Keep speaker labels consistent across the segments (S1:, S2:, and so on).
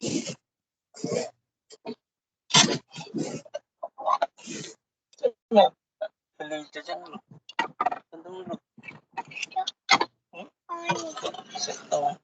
S1: Beli jajan dulu. Tentu dulu. Setahun.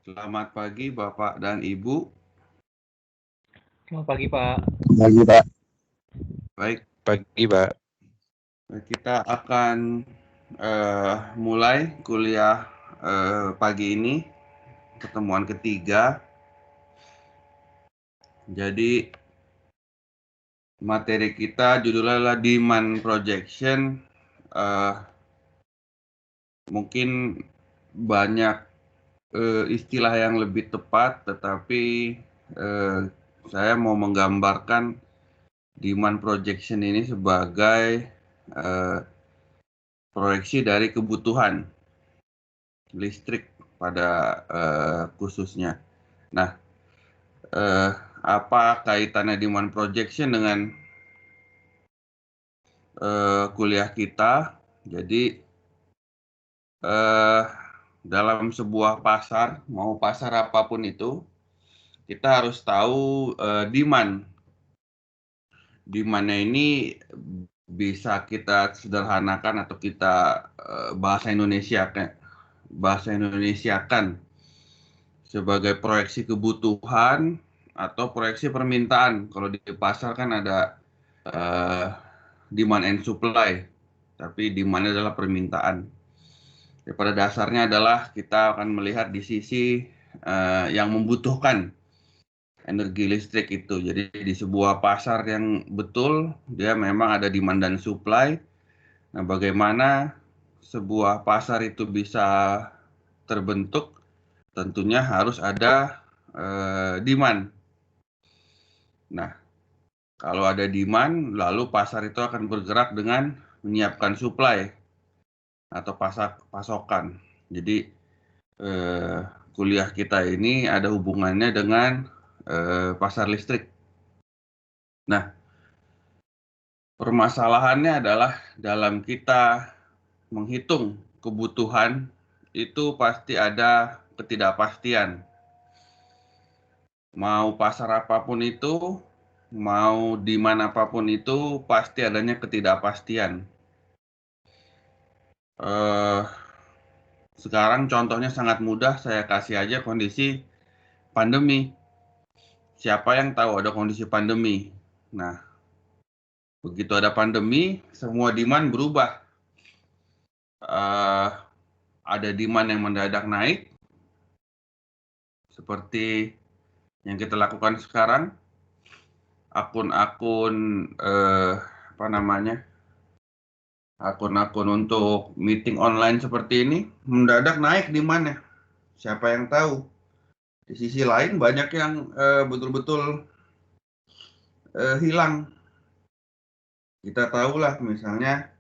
S2: Selamat pagi Bapak dan Ibu.
S3: Selamat pagi, Pak.
S4: Pagi, Pak.
S2: Baik,
S4: Pagi, Pak.
S2: kita akan mulai kuliah pagi ini, pertemuan ketiga. Jadi materi kita judulnya adalah demand projection. Mungkin banyak istilah yang lebih tepat, tetapi saya mau menggambarkan demand projection ini sebagai proyeksi dari kebutuhan listrik pada khususnya. Nah, apa kaitannya demand projection dengan kuliah kita? Jadi dalam sebuah pasar, mau pasar apapun itu, kita harus tahu demand. Demand-nya ini bisa kita sederhanakan atau kita bahasa Indonesiakan sebagai proyeksi kebutuhan atau proyeksi permintaan. Kalau di pasar kan ada demand and supply, tapi demand adalah permintaan. Ya, pada dasarnya adalah kita akan melihat di sisi yang membutuhkan energi listrik itu. Jadi di sebuah pasar yang betul, dia memang ada demand dan supply. Nah, bagaimana sebuah pasar itu bisa terbentuk? Tentunya harus ada demand. Nah, kalau ada demand, lalu pasar itu akan bergerak dengan menyiapkan supply atau pasokan. Jadi kuliah kita ini ada hubungannya dengan pasar listrik. Nah, permasalahannya adalah dalam kita menghitung kebutuhan itu pasti ada ketidakpastian. Mau pasar apapun itu, mau di mana apapun itu, pasti adanya ketidakpastian. Sekarang contohnya sangat mudah, saya kasih aja kondisi pandemi. Siapa yang tahu ada kondisi pandemi? Nah, begitu ada pandemi, semua demand berubah. Ada demand yang mendadak naik, seperti yang kita lakukan sekarang. Akun-akun akun-akun untuk meeting online seperti ini mendadak naik demand-nya. Siapa yang tahu? Di sisi lain banyak yang betul-betul hilang. Kita tahulah misalnya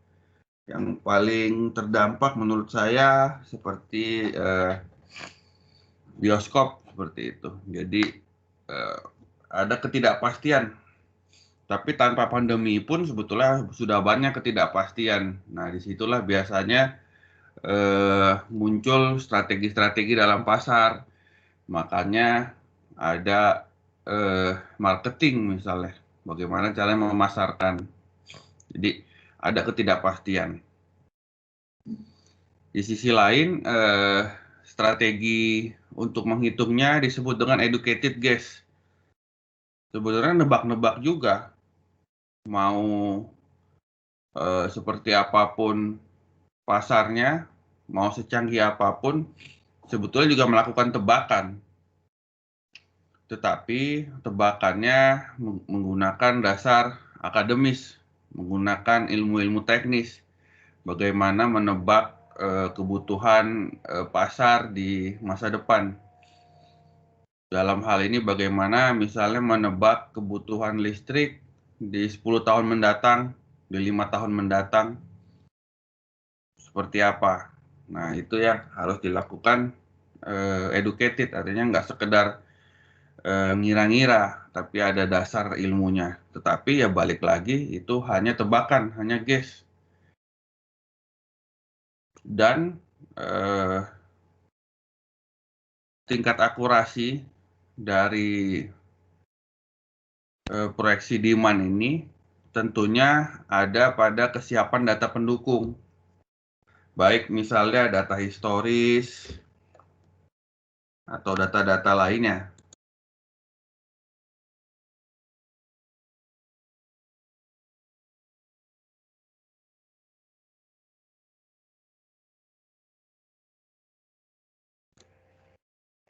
S2: yang paling terdampak menurut saya seperti bioskop seperti itu. Jadi ada ketidakpastian Tapi tanpa pandemi pun sebetulnya sudah banyak ketidakpastian. Nah, disitulah biasanya muncul strategi-strategi dalam pasar. Makanya ada marketing misalnya, bagaimana caranya memasarkan. Jadi ada ketidakpastian. Di sisi lain, strategi untuk menghitungnya disebut dengan educated guess. Sebenarnya nebak-nebak juga, mau seperti apapun pasarnya, mau secanggih apapun, sebetulnya juga melakukan tebakan. Tetapi tebakannya menggunakan dasar akademis, menggunakan ilmu-ilmu teknis, bagaimana menebak kebutuhan pasar di masa depan. Dalam hal ini bagaimana misalnya menebak kebutuhan listrik di 10 tahun mendatang, di 5 tahun mendatang, seperti apa. Nah, itu yang harus dilakukan educated, artinya nggak sekedar ngira-ngira, tapi ada dasar ilmunya. Tetapi ya balik lagi, itu hanya tebakan, hanya guess. Dan tingkat akurasi dari proyeksi demand ini tentunya ada pada kesiapan data pendukung. Baik misalnya data historis atau data-data lainnya.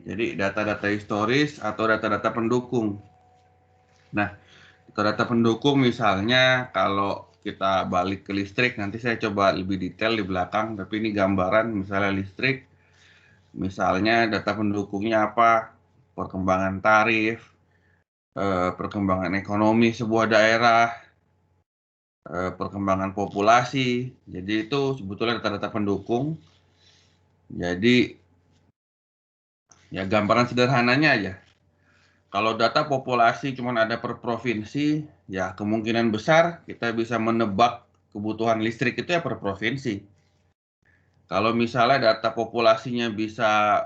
S2: Jadi data-data historis atau data-data pendukung. Nah, data pendukung misalnya kalau kita balik ke listrik, nanti saya coba lebih detail di belakang, tapi ini gambaran misalnya listrik, misalnya data pendukungnya apa, perkembangan tarif, perkembangan ekonomi sebuah daerah, perkembangan populasi, jadi itu sebetulnya data-data pendukung. Jadi ya gambaran sederhananya aja. Kalau data populasi cuma ada per provinsi, ya kemungkinan besar kita bisa menebak kebutuhan listrik itu ya per provinsi. Kalau misalnya data populasinya bisa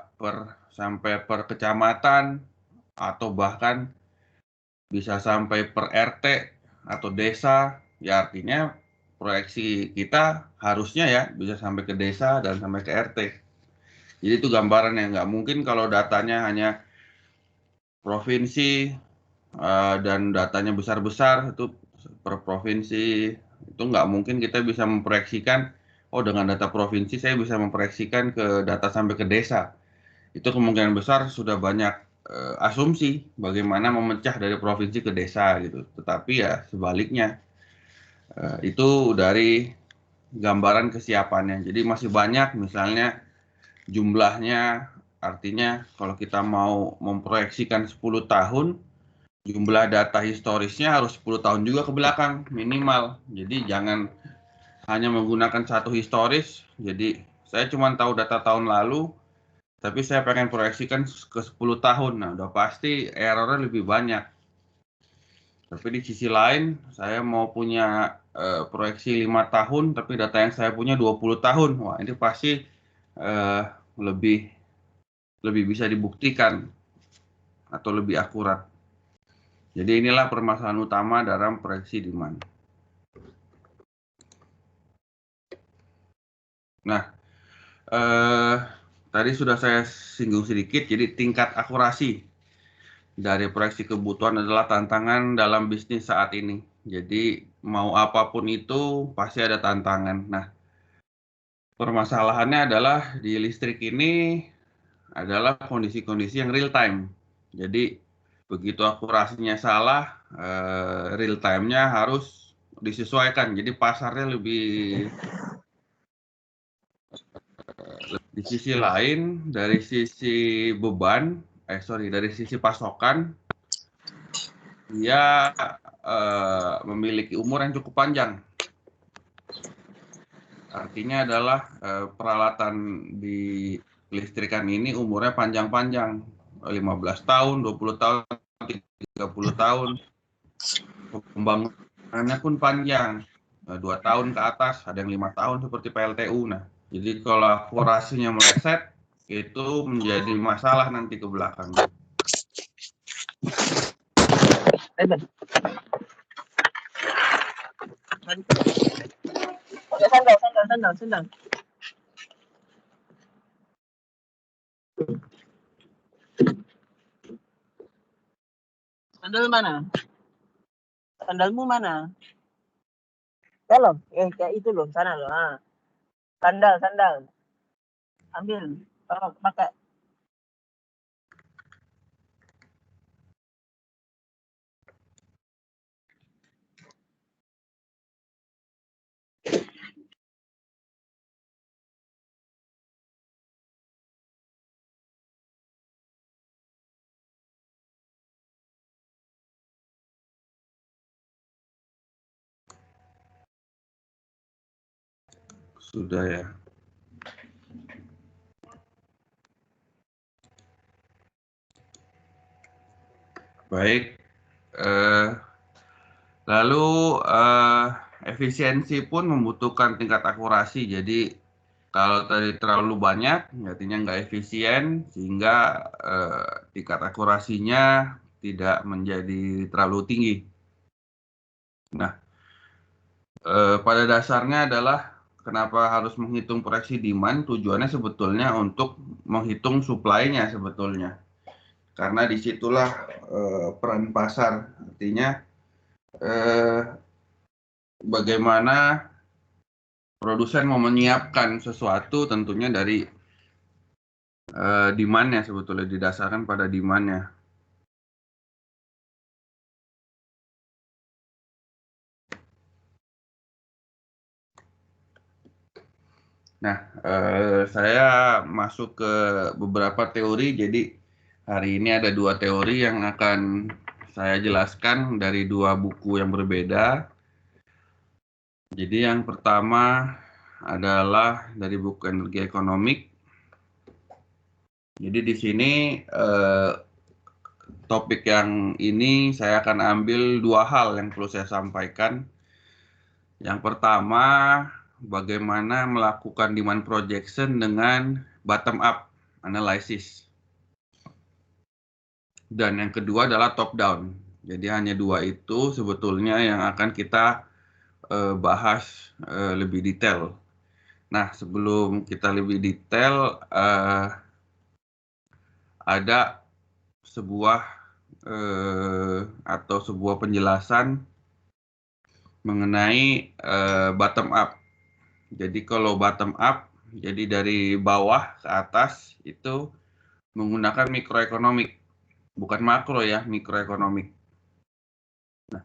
S2: sampai per kecamatan atau bahkan bisa sampai per RT atau desa, ya artinya proyeksi kita harusnya ya bisa sampai ke desa dan sampai ke RT. Jadi itu gambarannya, nggak mungkin kalau datanya hanya provinsi dan datanya besar-besar itu per provinsi, itu nggak mungkin kita bisa memproyeksikan, oh dengan data provinsi saya bisa memproyeksikan ke data sampai ke desa. Itu kemungkinan besar sudah banyak asumsi bagaimana memecah dari provinsi ke desa gitu. Tetapi ya sebaliknya, itu dari gambaran kesiapannya. Jadi masih banyak misalnya jumlahnya, artinya kalau kita mau memproyeksikan 10 tahun, jumlah data historisnya harus 10 tahun juga ke belakang minimal. Jadi jangan hanya menggunakan satu historis. Jadi saya cuma tahu data tahun lalu, tapi saya pengen proyeksikan ke 10 tahun. Nah, udah pasti errornya lebih banyak. Tapi di sisi lain, saya mau punya proyeksi 5 tahun, tapi data yang saya punya 20 tahun. Wah, ini pasti lebih bisa dibuktikan atau lebih akurat. Jadi inilah permasalahan utama dalam proyeksi demand. Nah, tadi sudah saya singgung sedikit, jadi tingkat akurasi dari proyeksi kebutuhan adalah tantangan dalam bisnis saat ini. Jadi mau apapun itu pasti ada tantangan. Nah, permasalahannya adalah di listrik ini adalah kondisi-kondisi yang real time. Jadi begitu akurasinya salah, real time-nya harus disesuaikan. Jadi pasarnya lebih. Di sisi lain, dari sisi beban, dari sisi pasokan, dia memiliki umur yang cukup panjang. Artinya adalah peralatan di listrikan ini umurnya panjang-panjang, 15 tahun, 20 tahun, 30 tahun. pembangunannya pun panjang, 2 tahun ke atas, ada yang 5 tahun seperti PLTU. Nah, jadi kalau akurasinya meleset, itu menjadi masalah nanti ke belakang.
S1: Sandal. Sandal mana? Sandalmu mana? Dalam, kayak itu loh, sana loh. Ah. Sandal. Ambil, pakai.
S2: Sudah ya. Baik. Lalu efisiensi pun membutuhkan tingkat akurasi. Jadi kalau tadi terlalu banyak, artinya nggak efisien, sehingga tingkat akurasinya tidak menjadi terlalu tinggi. Nah, pada dasarnya adalah kenapa harus menghitung proyeksi demand, tujuannya sebetulnya untuk menghitung supply-nya sebetulnya. Karena disitulah peran pasar, artinya bagaimana produsen mau menyiapkan sesuatu tentunya dari demand-nya sebetulnya, didasarkan pada demand-nya. Nah, saya masuk ke beberapa teori, jadi hari ini ada 2 teori yang akan saya jelaskan dari 2 buku yang berbeda. Jadi yang pertama adalah dari buku Energi Ekonomik. Jadi di sini topik yang ini saya akan ambil 2 hal yang perlu saya sampaikan. Yang pertama, bagaimana melakukan demand projection dengan bottom up analysis. Dan yang kedua adalah top down. Jadi hanya 2 itu sebetulnya yang akan kita bahas lebih detail. Nah, sebelum kita lebih detail, ada sebuah atau sebuah penjelasan mengenai bottom up. Jadi kalau bottom up, jadi dari bawah ke atas itu menggunakan mikroekonomik, bukan makro ya, mikroekonomik. Nah,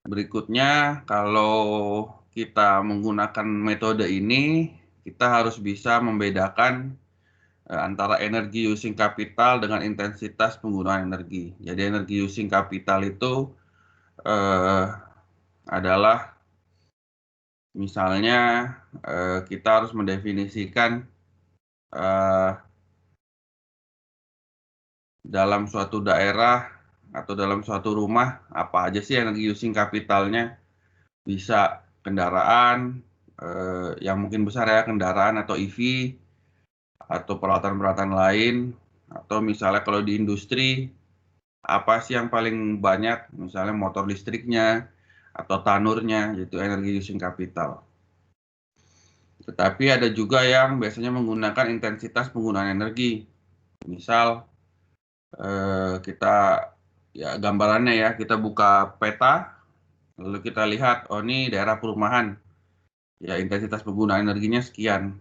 S2: berikutnya kalau kita menggunakan metode ini, kita harus bisa membedakan antara energi using capital dengan intensitas penggunaan energi. Jadi energi using capital itu adalah misalnya kita harus mendefinisikan dalam suatu daerah atau dalam suatu rumah apa aja sih energi using capitalnya. Bisa kendaraan yang mungkin besar ya, kendaraan atau EV atau peralatan-peralatan lain, atau misalnya kalau di industri apa sih yang paling banyak, misalnya motor listriknya atau tanurnya, yaitu energi using capital. Tetapi ada juga yang biasanya menggunakan intensitas penggunaan energi. Misal kita ya gambarannya ya, kita buka peta lalu kita lihat, oh ini daerah perumahan, ya intensitas penggunaan energinya sekian,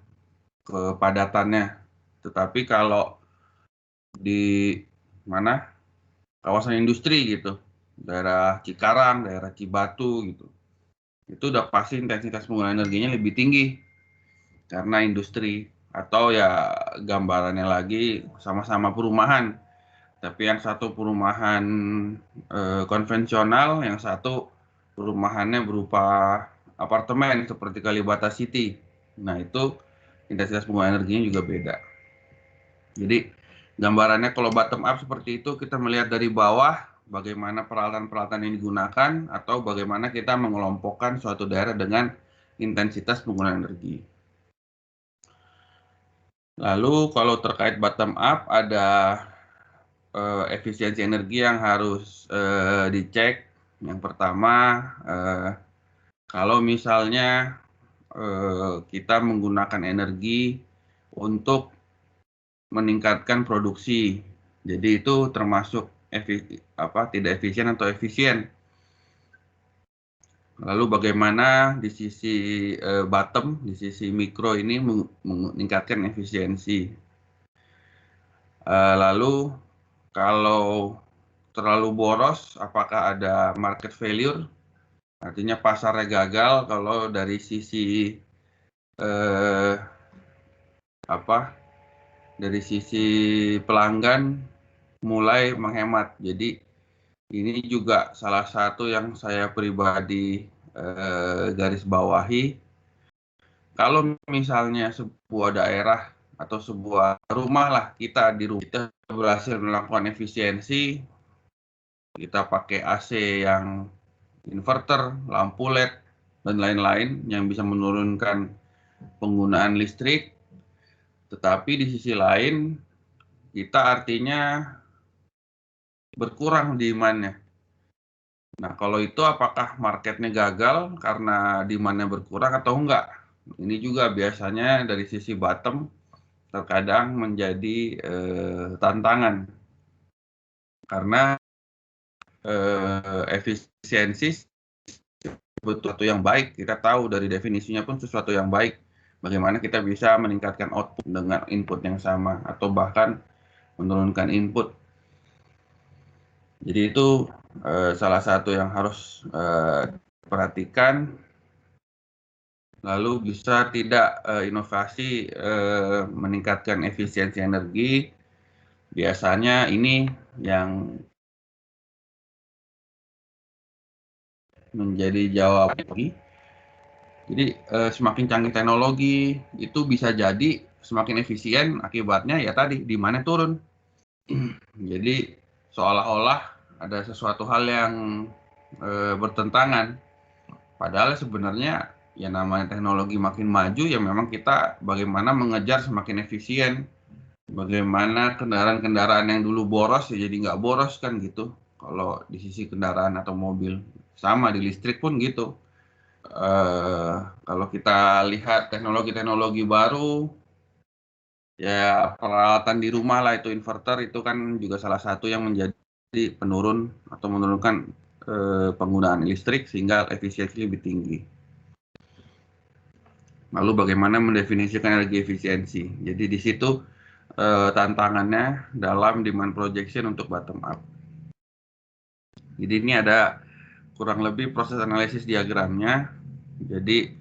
S2: kepadatannya. Tetapi kalau di mana kawasan industri gitu, daerah Cikarang, daerah Cibatu gitu, itu udah pasti intensitas penggunaan energinya lebih tinggi karena industri. Atau ya gambarannya lagi sama-sama perumahan, tapi yang satu perumahan konvensional, yang satu perumahannya berupa apartemen seperti Kalibata City. Nah, itu intensitas penggunaan energinya juga beda. Jadi gambarannya kalau bottom up seperti itu, kita melihat dari bawah bagaimana peralatan-peralatan yang digunakan atau bagaimana kita mengelompokkan suatu daerah dengan intensitas penggunaan energi. Lalu kalau terkait bottom up ada efisiensi energi yang harus dicek. Yang pertama, kalau misalnya kita menggunakan energi untuk meningkatkan produksi, jadi itu termasuk tidak efisien atau efisien. Lalu bagaimana di sisi bottom, di sisi mikro ini meningkatkan efisiensi. Lalu kalau terlalu boros, apakah ada market failure? Artinya pasarnya gagal kalau dari sisi dari sisi pelanggan mulai menghemat. Jadi ini juga salah satu yang saya pribadi garis bawahi. Kalau misalnya sebuah daerah atau sebuah rumah lah, kita berhasil melakukan efisiensi, kita pakai AC yang inverter, lampu LED, dan lain-lain yang bisa menurunkan penggunaan listrik. Tetapi di sisi lain, kita artinya berkurang demand-nya. Nah, kalau itu apakah marketnya gagal karena demand-nya berkurang atau enggak? Ini juga biasanya dari sisi bottom terkadang menjadi tantangan. Karena efisiensi sesuatu yang baik, kita tahu dari definisinya pun sesuatu yang baik. Bagaimana kita bisa meningkatkan output dengan input yang sama atau bahkan menurunkan input. Jadi itu salah satu yang harus diperhatikan. Lalu bisa tidak inovasi meningkatkan efisiensi energi. Biasanya ini yang menjadi jawaban. Jadi semakin canggih teknologi itu bisa jadi semakin efisien, akibatnya ya tadi demand-nya turun. Jadi seolah-olah ada sesuatu hal yang bertentangan. Padahal sebenarnya ya namanya teknologi makin maju ya memang kita bagaimana mengejar semakin efisien. Bagaimana kendaraan-kendaraan yang dulu boros ya jadi nggak boros kan gitu. Kalau di sisi kendaraan atau mobil. Sama di listrik pun gitu. Kalau kita lihat teknologi-teknologi baru, ya peralatan di rumah lah itu inverter itu kan juga salah satu yang menjadi penurun atau menurunkan penggunaan listrik sehingga efisiensi lebih tinggi. Lalu bagaimana mendefinisikan energi efisiensi? Jadi di situ tantangannya dalam demand projection untuk bottom up. Jadi ini ada kurang lebih proses analisis diagramnya. Jadi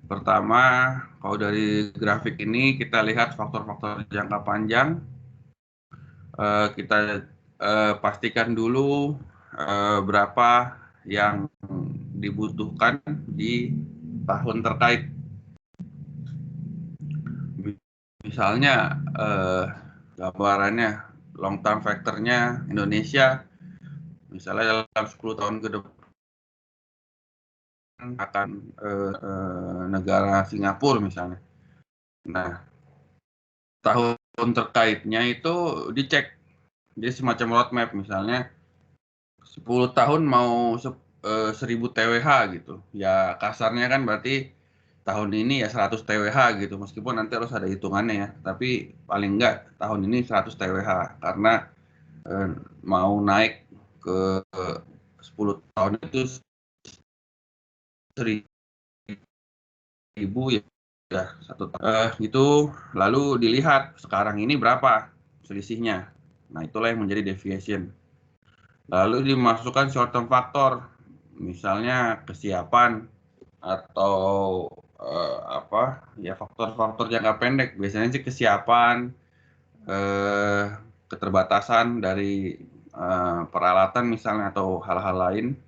S2: pertama, kalau dari grafik ini kita lihat faktor-faktor jangka panjang. Kita pastikan dulu berapa yang dibutuhkan di tahun terkait. Misalnya gambarannya long term factor-nya Indonesia misalnya dalam 10 tahun ke depan akan negara Singapura misalnya. Nah, tahun terkaitnya itu dicek. Jadi semacam roadmap misalnya 10 tahun mau 1000 TWh gitu. Ya kasarnya kan berarti tahun ini ya 100 TWh gitu. Meskipun nanti harus ada hitungannya ya. Tapi paling enggak tahun ini 100 TWh karena mau naik ke 10 tahun itu 1000 ya satu itu lalu dilihat sekarang ini berapa selisihnya. Nah, itulah yang menjadi deviation. Lalu dimasukkan short term factor, misalnya kesiapan atau faktor-faktor jangka pendek. Biasanya sih kesiapan, keterbatasan dari peralatan misalnya atau hal-hal lain.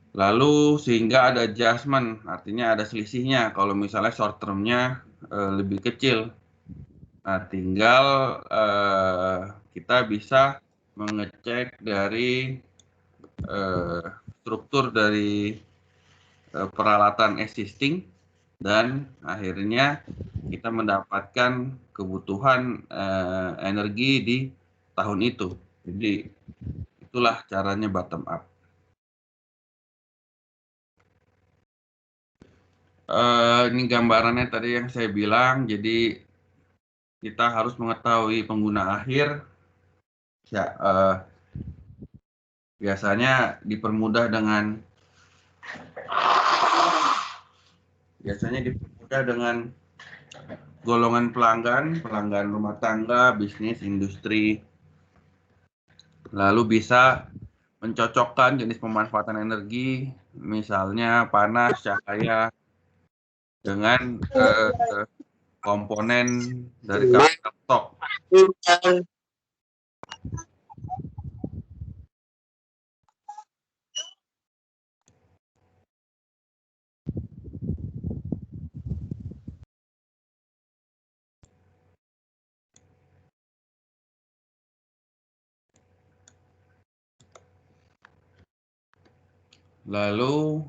S2: Lalu sehingga ada adjustment, artinya ada selisihnya kalau misalnya short term-nya lebih kecil. Nah, tinggal kita bisa mengecek dari struktur dari peralatan existing, dan akhirnya kita mendapatkan kebutuhan energi di tahun itu. Jadi itulah caranya bottom up. Ini gambarannya tadi yang saya bilang. Jadi kita harus mengetahui pengguna akhir. Ya, biasanya dipermudah dengan golongan pelanggan rumah tangga, bisnis, industri. Lalu bisa mencocokkan jenis pemanfaatan energi, misalnya panas, cahaya, dengan komponen dari capital stock. Lalu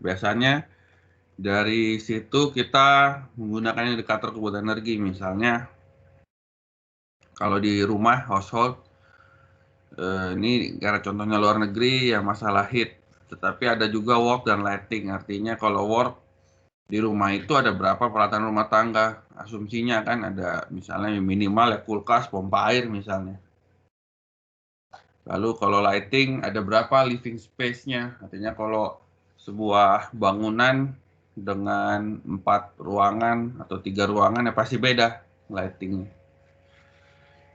S2: biasanya dari situ kita menggunakan indikator kebutuhan energi. Misalnya kalau di rumah household, ini karena contohnya luar negeri ya masalah heat. Tetapi ada juga work dan lighting. Artinya kalau work di rumah itu ada berapa peralatan rumah tangga. Asumsinya kan ada misalnya minimal ya kulkas, pompa air misalnya. Lalu kalau lighting ada berapa living space-nya. Artinya kalau sebuah bangunan dengan 4 ruangan atau 3 ruangan ya pasti beda lighting.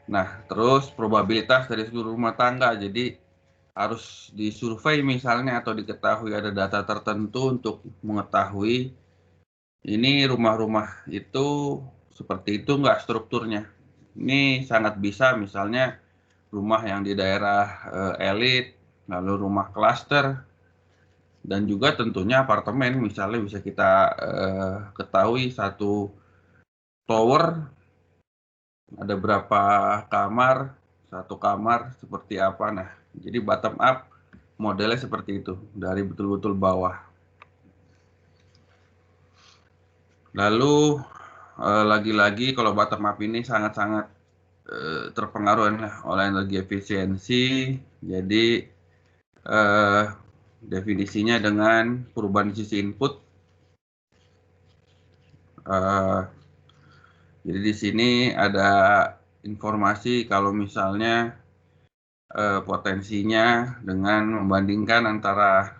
S2: Nah, terus probabilitas dari seluruh rumah tangga. Jadi harus disurvei misalnya atau diketahui ada data tertentu untuk mengetahui ini rumah-rumah itu seperti itu nggak strukturnya. Ini sangat bisa misalnya rumah yang di daerah elit, lalu rumah klaster, dan juga tentunya apartemen. Misalnya bisa kita ketahui satu tower ada berapa kamar, satu kamar seperti apa. Nah, jadi bottom up modelnya seperti itu, dari betul-betul bawah. Lalu lagi-lagi kalau bottom up ini sangat-sangat terpengaruh oleh energi efisiensi. Jadi definisinya dengan perubahan sisi input. Jadi di sini ada informasi kalau misalnya potensinya dengan membandingkan antara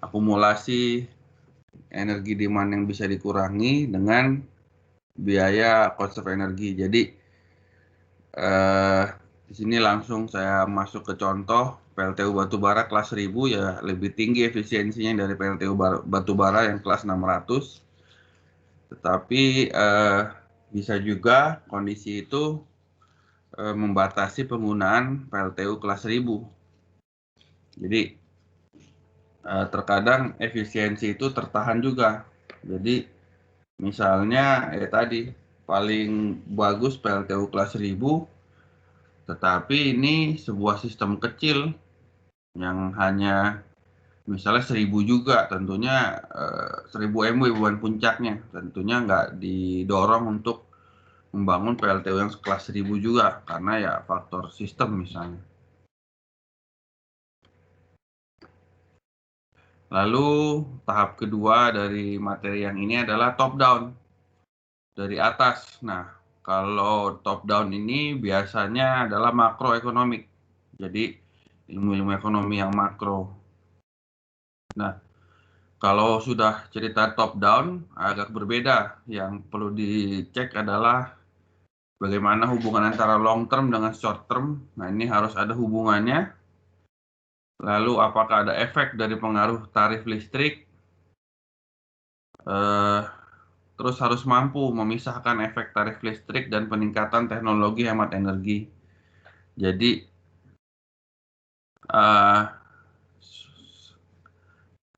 S2: akumulasi energi demand yang bisa dikurangi dengan biaya cost of energi. Jadi di sini langsung saya masuk ke contoh PLTU batubara kelas 1000 ya lebih tinggi efisiensinya dari PLTU batubara yang kelas 600. Tetapi bisa juga kondisi itu membatasi penggunaan PLTU kelas 1000. Jadi terkadang efisiensi itu tertahan juga. Jadi misalnya tadi paling bagus PLTU kelas 1000, tetapi ini sebuah sistem kecil yang hanya misalnya 1000 juga, tentunya 1000 MW bukan puncaknya, tentunya nggak didorong untuk membangun PLTU yang kelas 1000 juga, karena ya faktor sistem misalnya. Lalu tahap kedua dari materi yang ini adalah top down, dari atas. Nah, kalau top down ini biasanya adalah makroekonomik, jadi ilmu-ilmu ekonomi yang makro. Nah, kalau sudah cerita top down agak berbeda. Yang perlu dicek adalah bagaimana hubungan antara long term dengan short term. Nah, ini harus ada hubungannya. Lalu apakah ada efek dari pengaruh tarif listrik? Terus harus mampu memisahkan efek tarif listrik dan peningkatan teknologi hemat energi. Jadi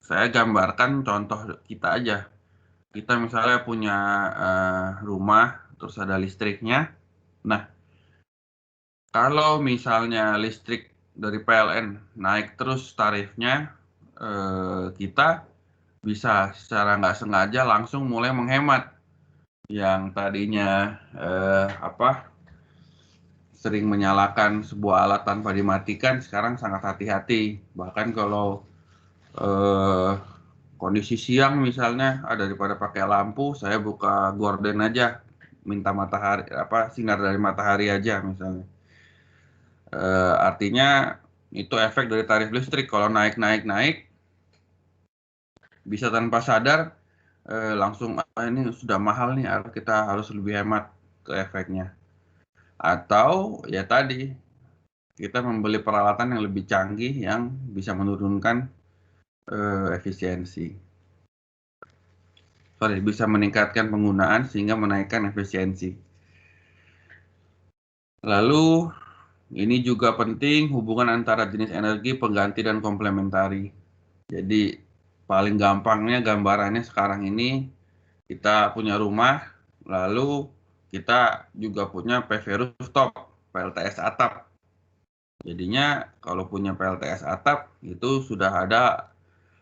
S2: saya gambarkan contoh kita aja. Kita misalnya punya rumah, terus ada listriknya. Nah, Kalau misalnya listrik dari PLN naik terus tarifnya, kita bisa secara nggak sengaja langsung mulai menghemat. Yang tadinya sering menyalakan sebuah alat tanpa dimatikan, sekarang sangat hati-hati. Bahkan kalau kondisi siang misalnya, daripada pakai lampu, saya buka gorden aja, minta matahari, sinar dari matahari aja misalnya. Artinya itu efek dari tarif listrik. Kalau naik, bisa tanpa sadar langsung ini sudah mahal nih, kita harus lebih hemat ke efeknya. Atau ya tadi, kita membeli peralatan yang lebih canggih yang bisa menurunkan efisiensi. Bisa meningkatkan penggunaan sehingga menaikkan efisiensi. Lalu ini juga penting hubungan antara jenis energi pengganti dan komplementari. Jadi paling gampangnya gambarannya sekarang ini, kita punya rumah, lalu kita juga punya PV rooftop, PLTS atap. Jadinya kalau punya PLTS atap itu sudah ada,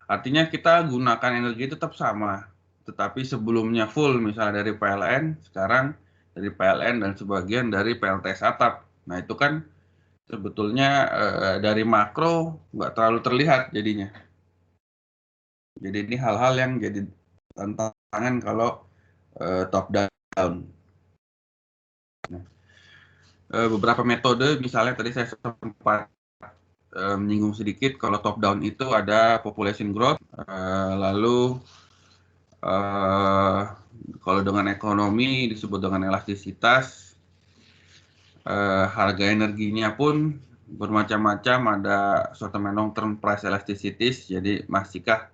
S2: artinya kita gunakan energi tetap sama, tetapi sebelumnya full misalnya dari PLN, sekarang dari PLN dan sebagian dari PLTS atap. Nah itu kan sebetulnya dari makro nggak terlalu terlihat jadinya. Jadi ini hal-hal yang jadi tantangan kalau top down. Nah, beberapa metode, misalnya tadi saya sempat menyinggung sedikit, kalau top down itu ada population growth, lalu kalau dengan ekonomi disebut dengan elastisitas, harga energinya pun bermacam-macam, ada short-term and long-term price elasticities, jadi masihkah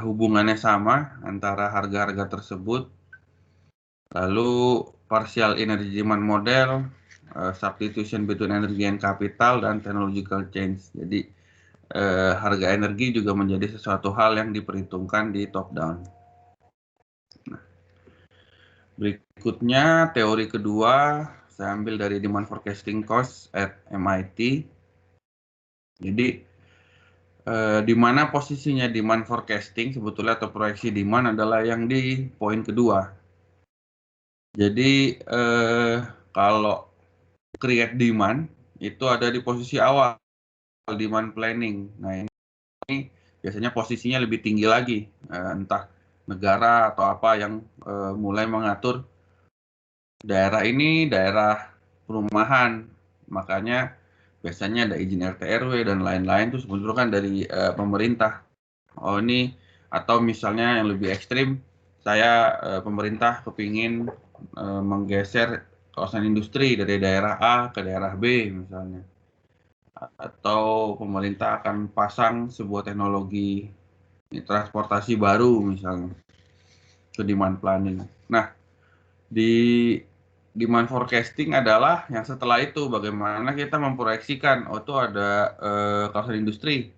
S2: hubungannya sama antara harga-harga tersebut. Lalu partial energy demand model, substitution between energy and capital, dan technological change. Jadi harga energi juga menjadi sesuatu hal yang diperhitungkan di top down. Nah, berikutnya teori kedua saya ambil dari demand forecasting course at MIT. Jadi di mana posisinya demand forecasting sebetulnya atau proyeksi demand adalah yang di poin kedua. Jadi kalau create demand itu ada di posisi awal, demand planning. Nah ini biasanya posisinya lebih tinggi lagi, entah negara atau apa yang mulai mengatur daerah ini daerah perumahan, makanya biasanya ada izin RT RW dan lain-lain itu sebetulnya kan dari pemerintah. Oh ini, atau misalnya yang lebih ekstrim, saya pemerintah kepingin menggeser kawasan industri dari daerah A ke daerah B misalnya, atau pemerintah akan pasang sebuah teknologi transportasi baru misalnya, itu demand planning. Nah di demand forecasting adalah yang setelah itu, bagaimana kita memproyeksikan, oh itu ada kawasan industri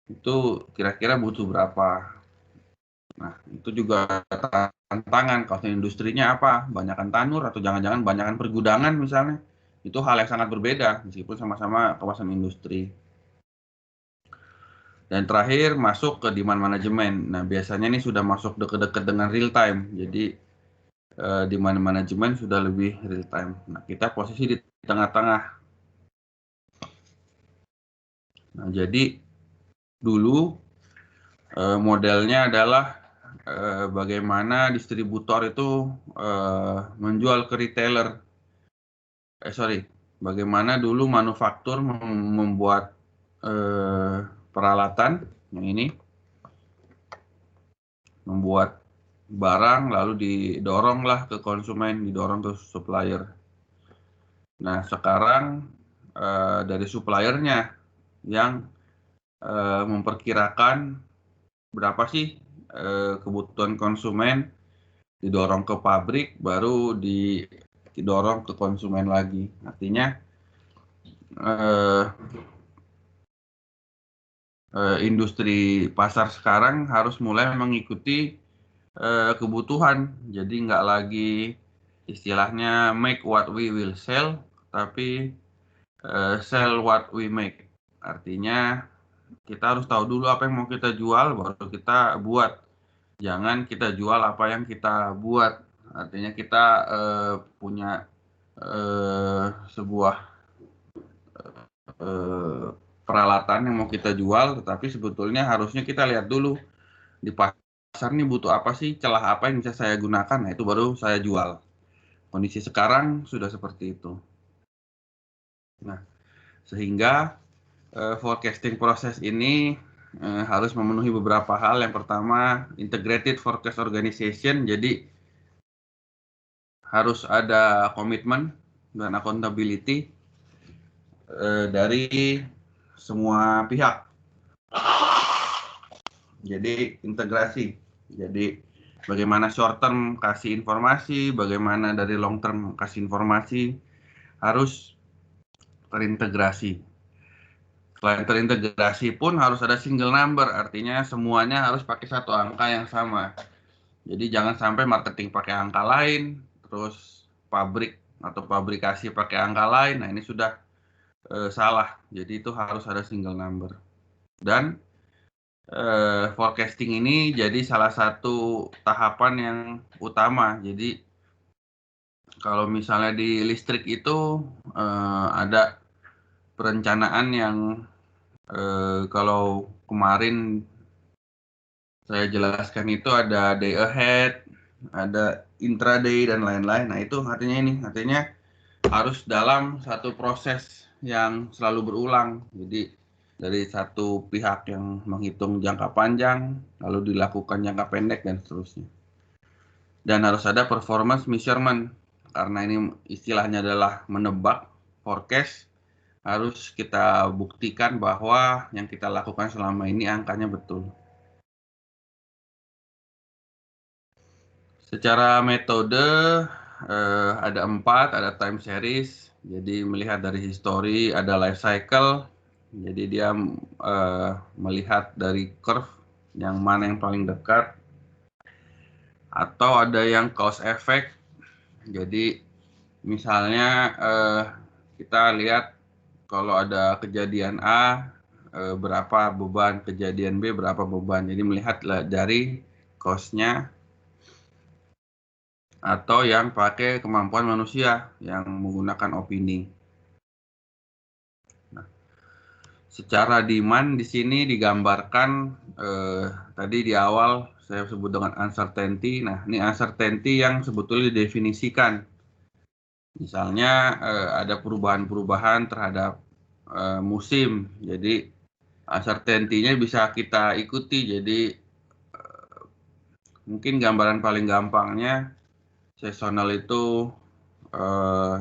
S2: itu kira-kira butuh berapa. Nah, itu juga tantangan, kawasan industrinya apa? Banyakan tanur atau jangan-jangan banyakan pergudangan misalnya. Itu hal yang sangat berbeda meskipun sama-sama kawasan industri. Dan terakhir masuk ke demand management. Nah, biasanya ini sudah masuk deket-deket dengan real time. Jadi demand management sudah lebih real time. Nah, kita posisi di tengah-tengah. Nah, jadi dulu modelnya adalah bagaimana distributor itu menjual ke retailer. Bagaimana dulu manufaktur membuat peralatan, yang ini, membuat barang lalu didoronglah ke konsumen, didorong ke supplier. Nah sekarang dari suppliernya yang memperkirakan berapa sih kebutuhan konsumen, didorong ke pabrik, baru didorong ke konsumen lagi. Artinya industri pasar sekarang harus mulai mengikuti kebutuhan. Jadi nggak lagi istilahnya make what we will sell, tapi sell what we make. Artinya kita harus tahu dulu apa yang mau kita jual, baru kita buat. Jangan kita jual apa yang kita buat. Artinya kita punya sebuah peralatan yang mau kita jual, tetapi sebetulnya harusnya kita lihat dulu di pasar ini butuh apa sih, celah apa yang bisa saya gunakan, nah itu baru saya jual. Kondisi sekarang sudah seperti itu. Nah, sehingga forecasting proses ini harus memenuhi beberapa hal. Yang pertama, integrated forecast organization, jadi harus ada komitmen dan accountability dari semua pihak. Jadi integrasi. Jadi bagaimana short term kasih informasi, bagaimana dari long term kasih informasi, harus terintegrasi. Selain terintegrasi pun harus ada single number, artinya semuanya harus pakai satu angka yang sama. Jadi jangan sampai marketing pakai angka lain, terus pabrik atau pabrikasi pakai angka lain, nah ini sudah salah. Jadi itu harus ada single number. Dan forecasting ini jadi salah satu tahapan yang utama. Jadi kalau misalnya di listrik itu ada perencanaan yang kalau kemarin saya jelaskan itu ada day ahead, ada intraday dan lain-lain. Nah itu artinya harus dalam satu proses yang selalu berulang. Jadi dari satu pihak yang menghitung jangka panjang, lalu dilakukan jangka pendek dan seterusnya. Dan harus ada performance measurement, karena ini istilahnya adalah menebak, forecast, harus kita buktikan bahwa yang kita lakukan selama ini angkanya betul. Secara metode ada 4, ada time series, jadi melihat dari history, ada life cycle, jadi dia melihat dari curve yang mana yang paling dekat, atau ada yang cause effect, jadi misalnya kita lihat kalau ada kejadian A berapa beban, kejadian B berapa beban, jadi melihat dari cost-nya, atau yang pakai kemampuan manusia yang menggunakan opini. Nah, secara demand di sini digambarkan tadi di awal saya sebut dengan uncertainty. Nah, ini uncertainty yang sebetulnya didefinisikan. Misalnya ada perubahan-perubahan terhadap musim. Jadi uncertainty-nya bisa kita ikuti. Jadi mungkin gambaran paling gampangnya seasonal itu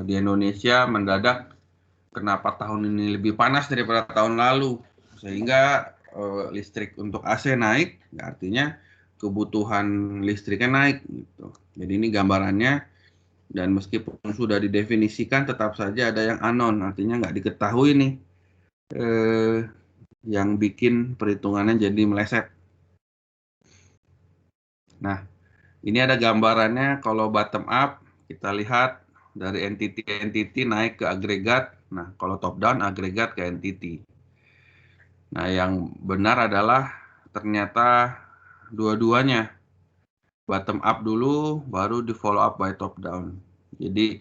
S2: di Indonesia mendadak kenapa tahun ini lebih panas daripada tahun lalu, sehingga listrik untuk AC naik, artinya kebutuhan listriknya naik gitu. Jadi ini gambarannya, dan meskipun sudah didefinisikan tetap saja ada yang unknown, artinya nggak diketahui nih yang bikin perhitungannya jadi meleset. Nah, ini ada gambarannya. Kalau bottom up kita lihat dari entity naik ke agregat. Nah, kalau top down agregat ke entity. Nah, yang benar adalah ternyata dua-duanya. Bottom up dulu, baru di follow up by top down. Jadi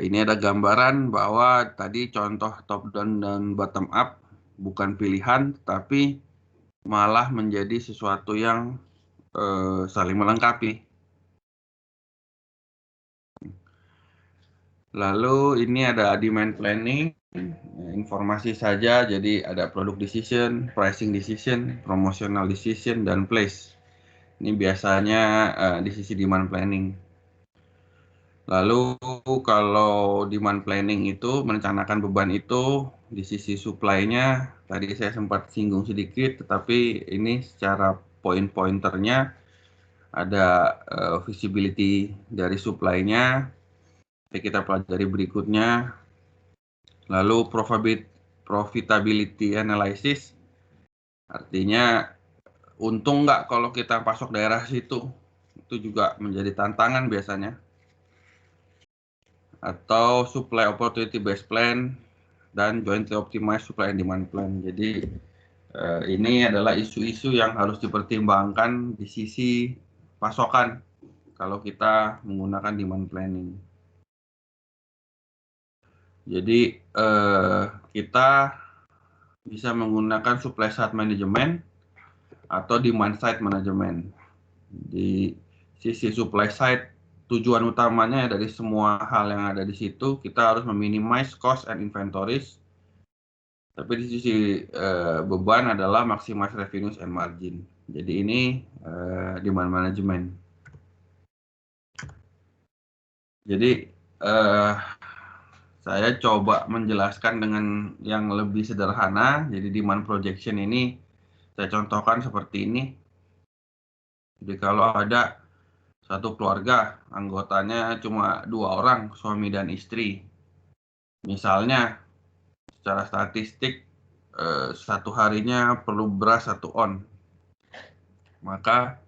S2: ini ada gambaran bahwa tadi contoh top down dan bottom up bukan pilihan, tapi malah menjadi sesuatu yang saling melengkapi. Lalu ini ada demand planning, informasi saja, jadi ada product decision, pricing decision, promotional decision, dan place. Ini biasanya di sisi demand planning. Lalu kalau demand planning itu merencanakan beban itu, di sisi supply-nya, tadi saya sempat singgung sedikit, tetapi ini secara poin-pointernya ada visibility dari supply-nya, kita pelajari berikutnya. Lalu profitability analysis, artinya untung nggak kalau kita pasok daerah situ, itu juga menjadi tantangan biasanya. atau supply opportunity based plan, dan jointly optimized supply and demand plan. Jadi ini adalah isu-isu yang harus dipertimbangkan di sisi pasokan kalau kita menggunakan demand planning. Jadi kita bisa menggunakan supply side management atau demand side management. Di sisi supply side, tujuan utamanya dari semua hal yang ada di situ, kita harus meminimize cost and inventories. Tapi di sisi beban adalah maximize revenues and margin. Jadi ini demand management. Jadi saya coba menjelaskan dengan yang lebih sederhana. Jadi demand projection ini saya contohkan seperti ini. Jadi kalau ada satu keluarga, anggotanya cuma 2 orang, suami dan istri. Misalnya secara statistik satu harinya perlu beras 1 on. Maka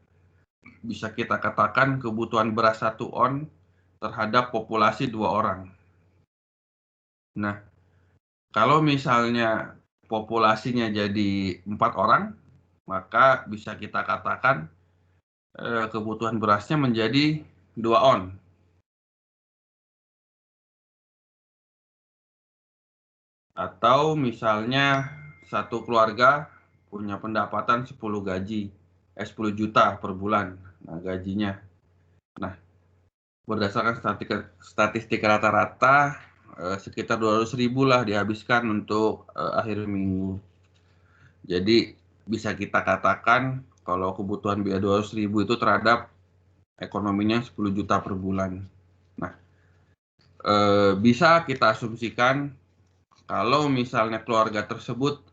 S2: bisa kita katakan kebutuhan beras 1 on terhadap populasi 2 orang. Nah, kalau misalnya populasinya jadi 4 orang, maka bisa kita katakan kebutuhan berasnya menjadi 2 on. Atau misalnya satu keluarga punya pendapatan 10 juta per bulan. Nah, gajinya. Nah, berdasarkan statistik rata-rata sekitar 200.000 lah dihabiskan untuk akhir minggu. Jadi bisa kita katakan kalau kebutuhan biaya 200.000 itu terhadap ekonominya 10 juta per bulan. Nah, bisa kita asumsikan kalau misalnya keluarga tersebut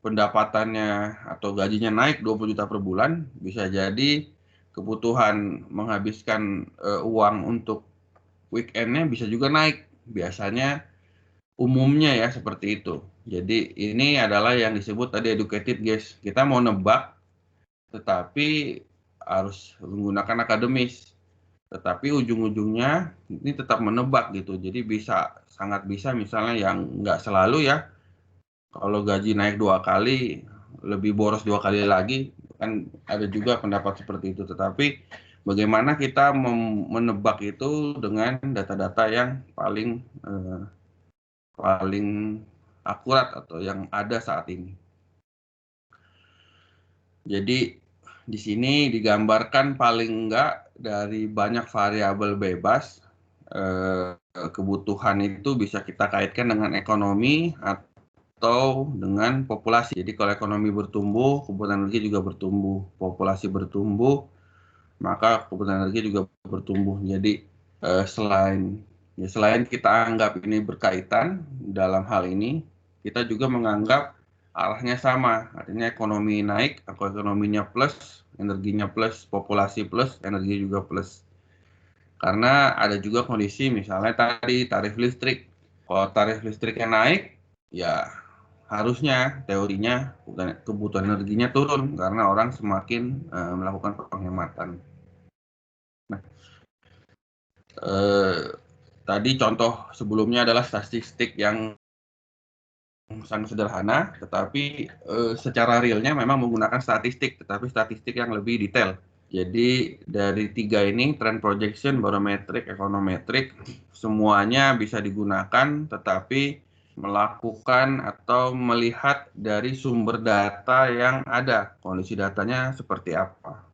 S2: pendapatannya atau gajinya naik 20 juta per bulan, bisa jadi kebutuhan menghabiskan uang untuk weekendnya bisa juga naik. Biasanya umumnya ya seperti itu. Jadi ini adalah yang disebut tadi educated guess. Kita mau nebak tetapi harus menggunakan akademis. Tetapi ujung-ujungnya ini tetap menebak gitu. Jadi sangat bisa misalnya yang nggak selalu ya. Kalau gaji naik 2 kali, lebih boros 2 kali lagi, kan ada juga pendapat seperti itu. Tetapi bagaimana kita menebak itu dengan data-data yang paling akurat atau yang ada saat ini. Jadi di sini digambarkan paling enggak dari banyak variabel bebas, kebutuhan itu bisa kita kaitkan dengan ekonomi atau dengan populasi. Jadi kalau ekonomi bertumbuh, kebutuhan energi juga bertumbuh. Populasi bertumbuh, maka kebutuhan energi juga bertumbuh. Jadi selain kita anggap ini berkaitan dalam hal ini, kita juga menganggap arahnya sama. Artinya ekonomi naik, ekonominya plus, energinya plus, populasi plus, energi juga plus. Karena ada juga kondisi misalnya tadi tarif listrik. Kalau tarif listriknya naik, ya harusnya teorinya kebutuhan energinya turun karena orang semakin melakukan penghematan. Nah, tadi contoh sebelumnya adalah statistik yang sangat sederhana, tetapi secara realnya memang menggunakan statistik, tetapi statistik yang lebih detail. Jadi dari 3 ini, trend projection, barometrik, ekonometrik, semuanya bisa digunakan, tetapi melakukan atau melihat dari sumber data yang ada, kondisi datanya seperti apa.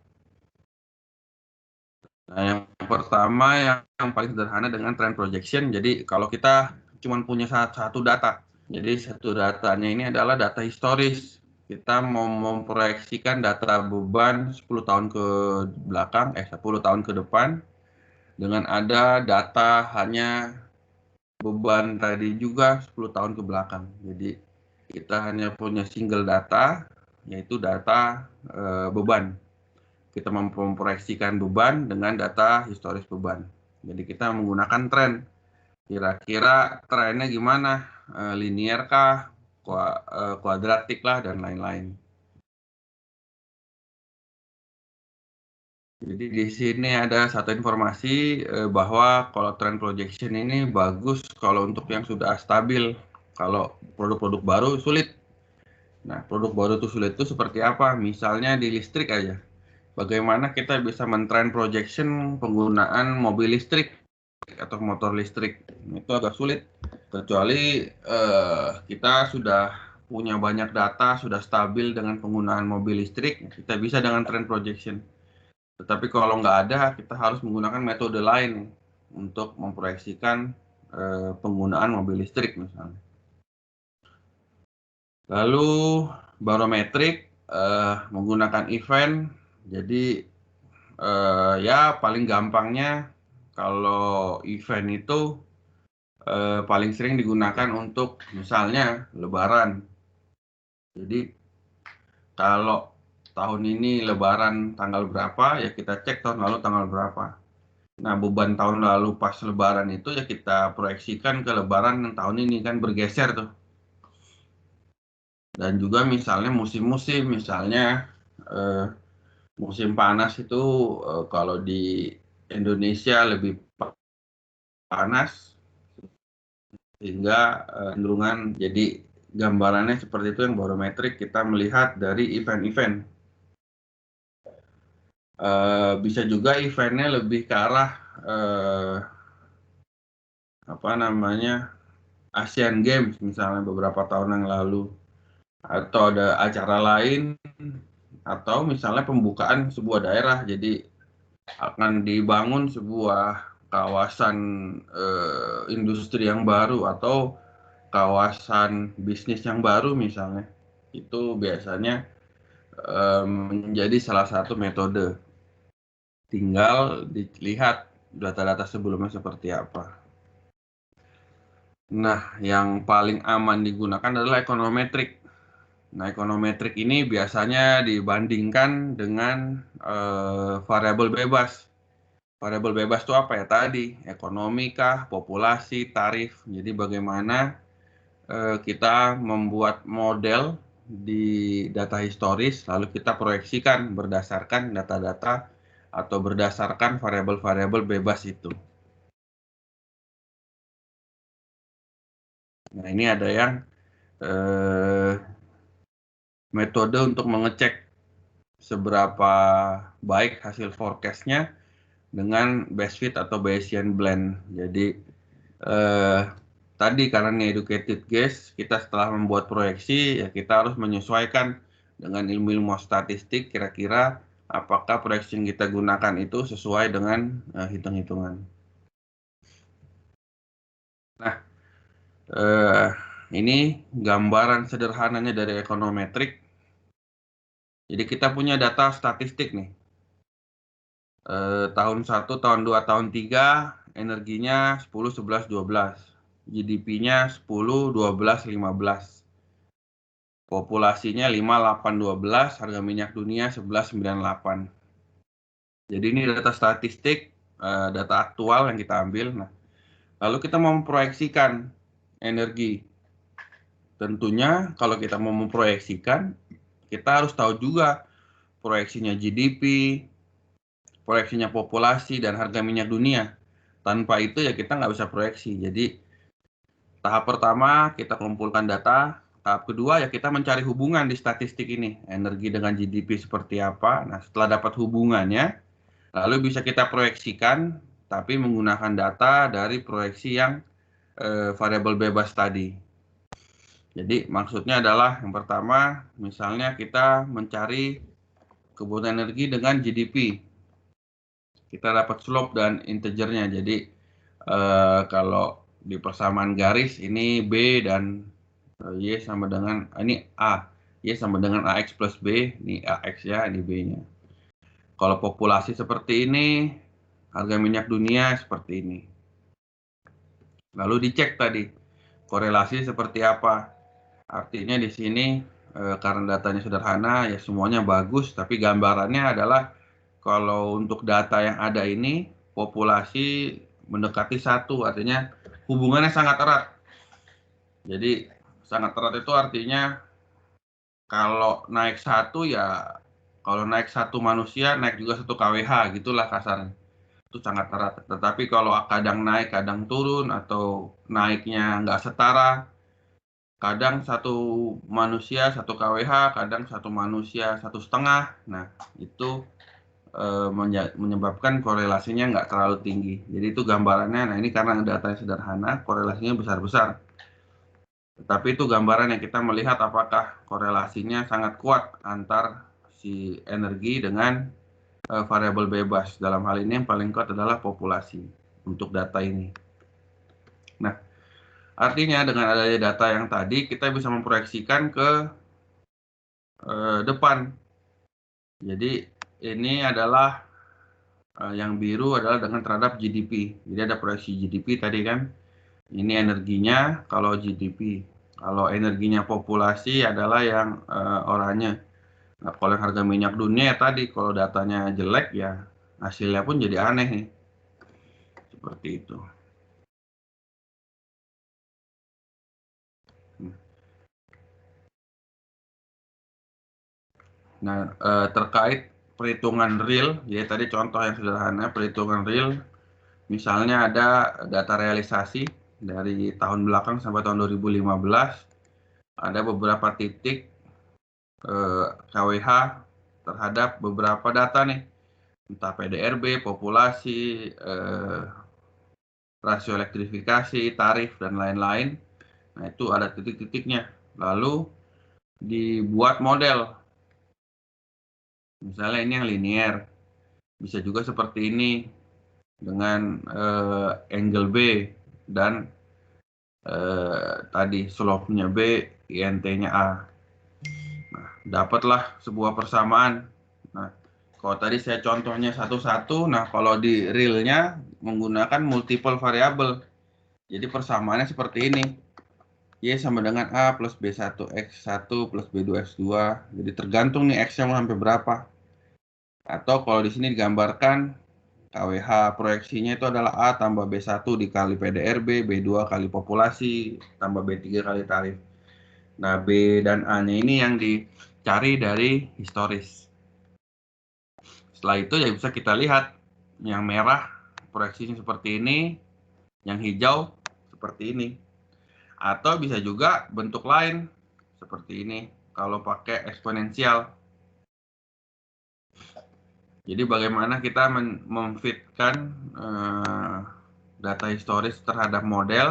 S2: Nah, yang pertama yang paling sederhana dengan trend projection. Jadi kalau kita cuma punya satu data, jadi satu datanya ini adalah data historis. Kita mau memproyeksikan data beban 10 tahun ke belakang, 10 tahun ke depan, dengan ada data hanya beban tadi juga 10 tahun ke belakang. Jadi kita hanya punya single data, yaitu data beban. Kita memproyeksikan beban dengan data historis beban. Jadi kita menggunakan tren. Kira-kira trennya gimana? Linear kah? Kuadratik lah, dan lain-lain. Jadi di sini ada satu informasi bahwa kalau trend projection ini bagus kalau untuk yang sudah stabil. Kalau produk-produk baru sulit. Nah, produk baru itu sulit itu seperti apa? Misalnya di listrik aja. Bagaimana kita bisa men-trend projection penggunaan mobil listrik atau motor listrik? Itu agak sulit. Kecuali kita sudah punya banyak data, sudah stabil dengan penggunaan mobil listrik, kita bisa dengan trend projection. Tetapi kalau nggak ada, kita harus menggunakan metode lain untuk memproyeksikan penggunaan mobil listrik misalnya. Lalu barometrik menggunakan event. Jadi ya paling gampangnya kalau event itu paling sering digunakan untuk misalnya Lebaran. Jadi kalau tahun ini Lebaran tanggal berapa, ya kita cek tahun lalu tanggal berapa. Nah, beban tahun lalu pas Lebaran itu ya kita proyeksikan ke Lebaran yang tahun ini kan bergeser tuh. Dan juga misalnya musim-musim, misalnya musim panas itu kalau di Indonesia lebih panas sehingga cenderungan jadi gambarannya seperti itu yang barometrik kita melihat dari event-event. Bisa juga eventnya lebih ke arah Asian Games misalnya beberapa tahun yang lalu, atau ada acara lain, atau misalnya pembukaan sebuah daerah. Jadi akan dibangun sebuah kawasan industri yang baru atau kawasan bisnis yang baru misalnya. Itu biasanya menjadi salah satu metode. Tinggal dilihat data-data sebelumnya seperti apa. Nah, yang paling aman digunakan adalah ekonometrik. Nah, ekonometrik ini biasanya dibandingkan dengan variabel bebas. Variabel bebas itu apa ya tadi? Ekonomi kah, populasi, tarif. Jadi bagaimana kita membuat model di data historis, lalu kita proyeksikan berdasarkan data-data atau berdasarkan variabel-variabel bebas itu. Nah, ini ada yang metode untuk mengecek seberapa baik hasil forecast-nya dengan best fit atau Bayesian blend. Jadi tadi karena ini educated guess, kita setelah membuat proyeksi ya kita harus menyesuaikan dengan ilmu-ilmu statistik kira-kira apakah proyeksi yang kita gunakan itu sesuai dengan hitung-hitungan. Nah, ini gambaran sederhananya dari ekonometrik. Jadi kita punya data statistik nih. Tahun 1, tahun 2, tahun 3 energinya 10, 11, 12. GDP-nya 10, 12, 15. Populasinya 5, 8, 12. Harga minyak dunia 11, 98. Jadi ini data statistik, data aktual yang kita ambil. Nah, lalu kita mau memproyeksikan energi. Tentunya kalau kita mau memproyeksikan, kita harus tahu juga proyeksinya GDP, proyeksinya populasi, dan harga minyak dunia. Tanpa itu ya kita nggak bisa proyeksi. Jadi tahap pertama kita kumpulkan data, tahap kedua ya kita mencari hubungan di statistik ini. Energi dengan GDP seperti apa. Nah, setelah dapat hubungannya, lalu bisa kita proyeksikan, tapi menggunakan data dari proyeksi yang variabel bebas tadi. Jadi maksudnya adalah yang pertama, misalnya kita mencari kebutuhan energi dengan GDP. Kita dapat slope dan integernya. Jadi kalau di persamaan garis ini B dan Y sama dengan ini A. Y sama dengan AX plus B. Ini AX ya, ini B-nya. Kalau populasi seperti ini, harga minyak dunia seperti ini. Lalu dicek tadi korelasi seperti apa. Artinya di sini karena datanya sederhana ya semuanya bagus, tapi gambarannya adalah kalau untuk data yang ada ini populasi mendekati 1, artinya hubungannya sangat erat. Jadi sangat erat itu artinya kalau naik 1 ya Kalau naik satu manusia, naik juga satu kWh, gitulah kasarnya. Itu sangat erat. Tetapi kalau kadang naik, kadang turun, atau naiknya nggak setara, kadang satu manusia 1 kWh, kadang satu manusia 1,5. Nah, itu menyebabkan korelasinya nggak terlalu tinggi. Jadi itu gambarannya. Nah, ini karena datanya sederhana, korelasinya besar-besar. Tetapi itu gambaran yang kita melihat apakah korelasinya sangat kuat antar si energi dengan variabel bebas. Dalam hal ini yang paling kuat adalah populasi untuk data ini. Nah, artinya dengan adanya data yang tadi kita bisa memproyeksikan ke depan. Jadi ini adalah yang biru adalah dengan terhadap GDP. Jadi ada proyeksi GDP tadi kan. Ini energinya kalau GDP. Kalau energinya populasi adalah yang oranye. Nah, kalau harga minyak dunia ya tadi, kalau datanya jelek ya hasilnya pun jadi aneh nih. Seperti itu. Nah, terkait perhitungan real, ya tadi contoh yang sederhana, perhitungan real, misalnya ada data realisasi dari tahun belakang sampai tahun 2015, ada beberapa titik KWH terhadap beberapa data nih, entah PDRB, populasi, rasio elektrifikasi, tarif, dan lain-lain. Nah, itu ada titik-titiknya. Lalu dibuat model. Misalnya ini yang linear. Bisa juga seperti ini dengan angle B dan tadi slope-nya B, INT-nya A. Nah, dapatlah sebuah persamaan. Nah, kalau tadi saya contohnya satu-satu, nah kalau di real-nya menggunakan multiple variable. Jadi persamaannya seperti ini. Y sama dengan A plus B1 X1 plus B2 X2. Jadi tergantung nih X-nya mau sampai berapa. Atau kalau di sini digambarkan KWH proyeksinya itu adalah A tambah B1 dikali PDRB, B2 kali populasi, tambah B3 kali tarif. Nah, B dan A-nya ini yang dicari dari historis. Setelah itu ya bisa kita lihat yang merah proyeksinya seperti ini, yang hijau seperti ini. Atau bisa juga bentuk lain seperti ini kalau pakai eksponensial. Jadi bagaimana kita memfitkan data historis terhadap model.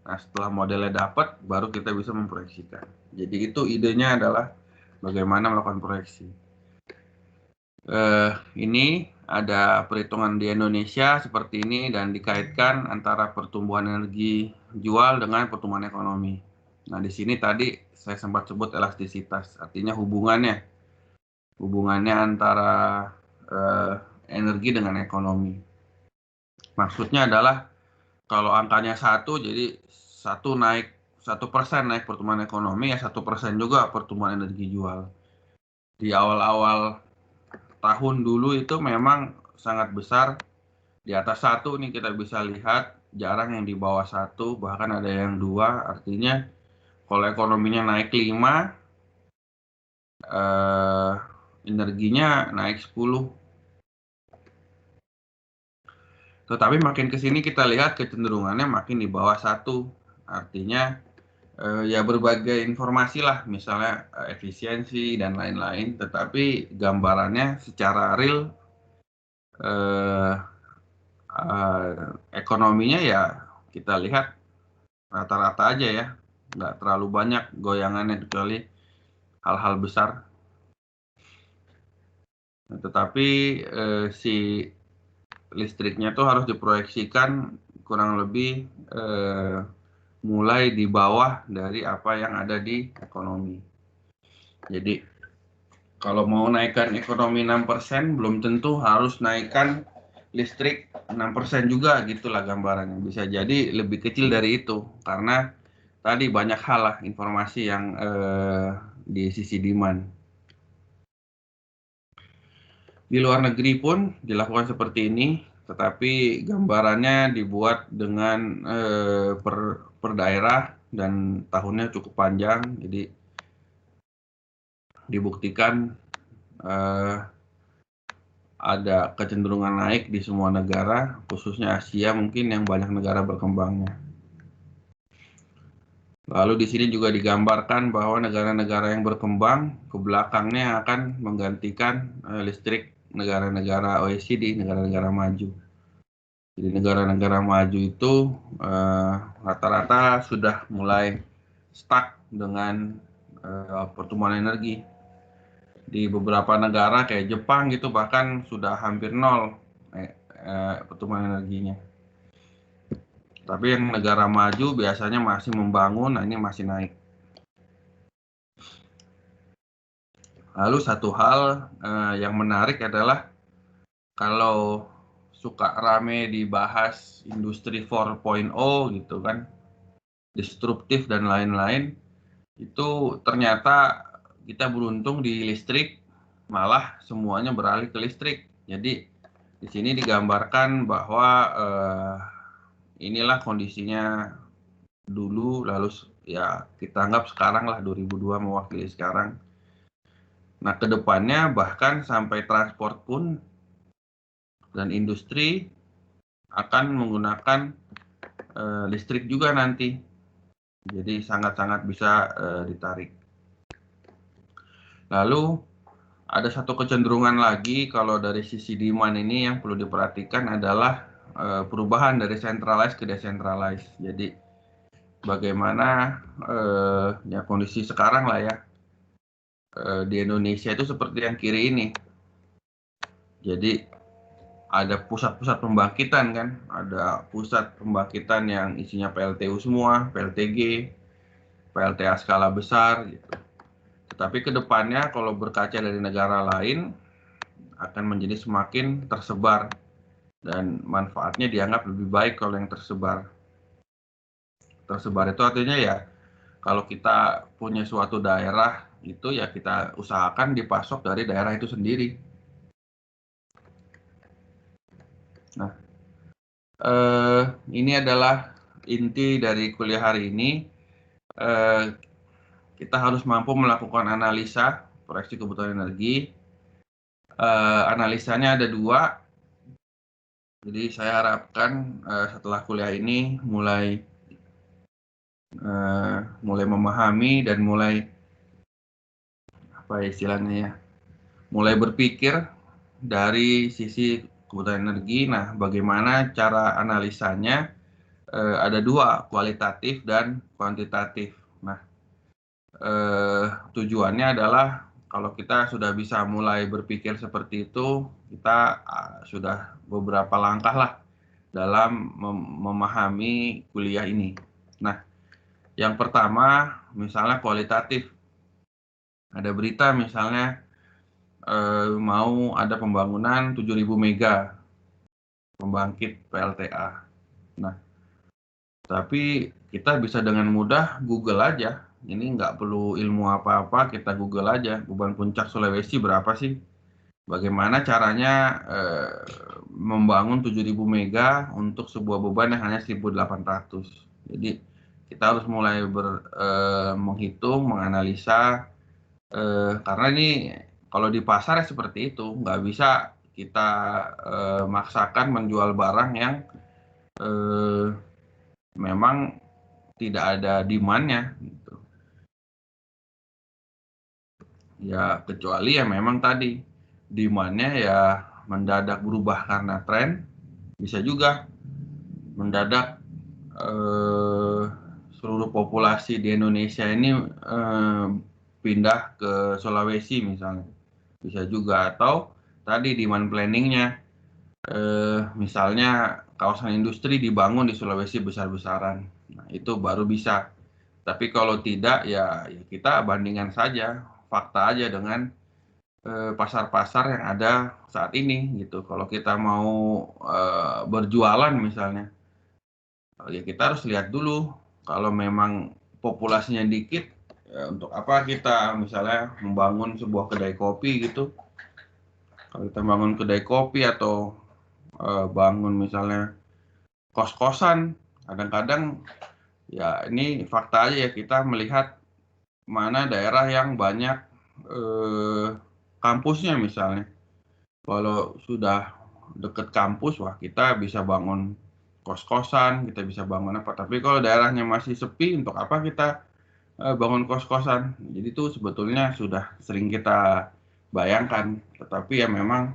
S2: Nah, setelah modelnya dapat, baru kita bisa memproyeksikan. Jadi itu idenya adalah bagaimana melakukan proyeksi. Ini ada perhitungan di Indonesia seperti ini dan dikaitkan antara pertumbuhan energi jual dengan pertumbuhan ekonomi. Nah, di sini tadi saya sempat sebut elastisitas, artinya hubungannya antara energi dengan ekonomi. Maksudnya adalah kalau angkanya 1, jadi 1% naik pertumbuhan ekonomi, ya 1% juga pertumbuhan energi jual. Di awal-awal tahun dulu itu memang sangat besar, di atas 1 nih kita bisa lihat, jarang yang di bawah 1, bahkan ada yang 2, artinya kalau ekonominya naik 5, energinya naik 10. Tetapi makin ke sini kita lihat kecenderungannya makin di bawah 1. Artinya ya berbagai informasi lah, misalnya efisiensi dan lain-lain. Tetapi gambarannya secara real ekonominya ya kita lihat rata-rata aja ya. Nggak terlalu banyak goyangannya kecuali hal-hal besar. Tetapi si listriknya tuh harus diproyeksikan kurang lebih mulai di bawah dari apa yang ada di ekonomi. Jadi kalau mau naikkan ekonomi 6%, belum tentu harus naikkan listrik 6% juga, gitulah gambarannya. Bisa jadi lebih kecil dari itu karena tadi banyak hal lah informasi yang di sisi demand. Di luar negeri pun dilakukan seperti ini, tetapi gambarannya dibuat dengan per daerah dan tahunnya cukup panjang, jadi dibuktikan ada kecenderungan naik di semua negara, khususnya Asia mungkin yang banyak negara berkembangnya. Lalu di sini juga digambarkan bahwa negara-negara yang berkembang ke belakangnya akan menggantikan listrik negara-negara OECD, negara-negara maju. Jadi negara-negara maju itu rata-rata sudah mulai stuck dengan pertumbuhan energi. Di beberapa negara kayak Jepang gitu bahkan sudah hampir nol pertumbuhan energinya. Tapi yang negara maju biasanya masih membangun, nah ini masih naik. Lalu satu hal yang menarik adalah kalau suka rame dibahas industri 4.0 gitu kan, disruptif dan lain-lain, itu ternyata kita beruntung di listrik, malah semuanya beralih ke listrik. Jadi di sini digambarkan bahwa inilah kondisinya dulu, lalu ya kita anggap sekarang lah 2002 mewakili sekarang. Nah, kedepannya bahkan sampai transport pun dan industri akan menggunakan listrik juga nanti. Jadi sangat-sangat bisa ditarik. Lalu ada satu kecenderungan lagi kalau dari sisi demand ini yang perlu diperhatikan adalah perubahan dari centralized ke decentralized. Jadi bagaimana ya kondisi sekarang lah ya di Indonesia itu seperti yang kiri ini. Jadi ada pusat-pusat pembangkitan kan, ada pusat pembangkitan yang isinya PLTU semua, PLTG, PLTA skala besar gitu. Tetapi kedepannya kalau berkaca dari negara lain akan menjadi semakin tersebar dan manfaatnya dianggap lebih baik kalau yang tersebar. Tersebar itu artinya ya kalau kita punya suatu daerah itu ya kita usahakan dipasok dari daerah itu sendiri. Nah, ini adalah inti dari kuliah hari ini. Kita harus mampu melakukan analisa proyeksi kebutuhan energi. Analisanya ada dua. Jadi saya harapkan setelah kuliah ini mulai memahami dan mulai apa istilahnya ya, mulai berpikir dari sisi kebutuhan energi. Nah, bagaimana cara analisanya? Ada dua, kualitatif dan kuantitatif. Nah, tujuannya adalah kalau kita sudah bisa mulai berpikir seperti itu, kita sudah beberapa langkah lah dalam memahami kuliah ini. Nah, yang pertama misalnya kualitatif. Ada berita misalnya mau ada pembangunan 7.000 mega pembangkit PLTA. Nah, tapi kita bisa dengan mudah Google aja. Ini nggak perlu ilmu apa-apa, kita Google aja. Beban puncak Sulawesi berapa sih? Bagaimana caranya membangun 7.000 mega untuk sebuah beban yang hanya 1.800. Jadi kita harus mulai menghitung, menganalisa. Karena ini kalau di pasar ya seperti itu. Nggak bisa kita maksakan menjual barang yang memang tidak ada demand-nya gitu. Ya kecuali ya memang tadi demand-nya ya mendadak berubah karena tren, bisa juga mendadak seluruh populasi di Indonesia ini pindah ke Sulawesi misalnya, bisa juga. Atau tadi demand planning-nya misalnya kawasan industri dibangun di Sulawesi besar-besaran. Nah, itu baru bisa. Tapi kalau tidak ya kita bandingkan saja, fakta aja dengan pasar-pasar yang ada saat ini gitu. Kalau kita mau berjualan misalnya, ya kita harus lihat dulu. Kalau memang populasinya dikit, ya untuk apa kita misalnya membangun sebuah kedai kopi gitu. Kalau kita bangun kedai kopi atau bangun misalnya kos-kosan, kadang-kadang ya ini fakta aja ya, kita melihat mana daerah yang banyak kampusnya misalnya. Kalau sudah dekat kampus, wah kita bisa bangun kos-kosan, kita bisa bangun apa. Tapi kalau daerahnya masih sepi, untuk apa kita bangun kos-kosan? Jadi itu sebetulnya sudah sering kita bayangkan. Tetapi ya memang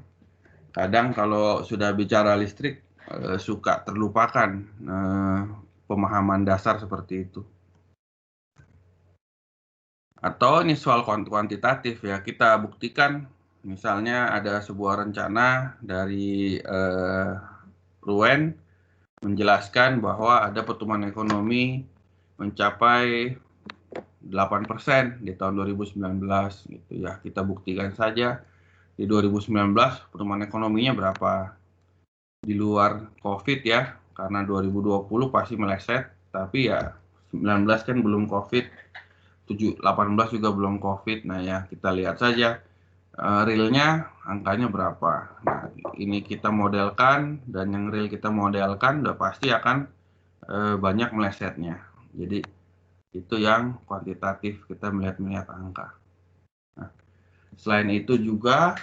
S2: kadang kalau sudah bicara listrik, suka terlupakan pemahaman dasar seperti itu. Atau ini soal kuantitatif ya, kita buktikan misalnya ada sebuah rencana dari Ruen menjelaskan bahwa ada pertumbuhan ekonomi mencapai 8% di tahun 2019 gitu ya. Kita buktikan saja di 2019 pertumbuhan ekonominya berapa. Di luar Covid ya, karena 2020 pasti meleset, tapi ya 19 kan belum Covid, 18 juga belum Covid. Nah ya kita lihat saja realnya angkanya berapa. Nah ini kita modelkan, dan yang real kita modelkan udah pasti akan banyak melesetnya. Jadi itu yang kuantitatif, kita melihat angka. Nah, selain itu juga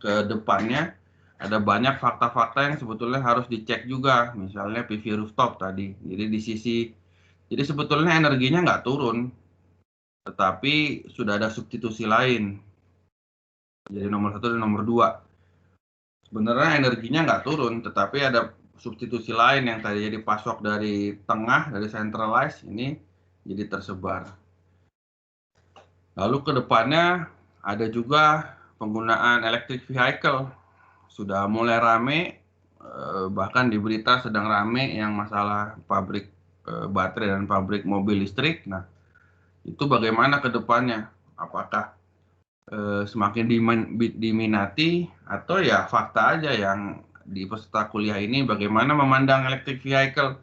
S2: ke depannya ada banyak fakta-fakta yang sebetulnya harus dicek juga, misalnya PV rooftop tadi. Jadi sebetulnya energinya nggak turun, tetapi sudah ada substitusi lain. Jadi nomor 1 dan nomor 2. Sebenarnya energinya nggak turun, tetapi ada substitusi lain yang tadi dipasok dari tengah, dari centralized, ini jadi tersebar. Lalu ke depannya ada juga penggunaan electric vehicle. Sudah mulai rame, bahkan di berita sedang rame yang masalah pabrik baterai dan pabrik mobil listrik. Nah, itu bagaimana ke depannya? Apakah semakin diminati, atau ya fakta aja yang di peserta kuliah ini bagaimana memandang electric vehicle?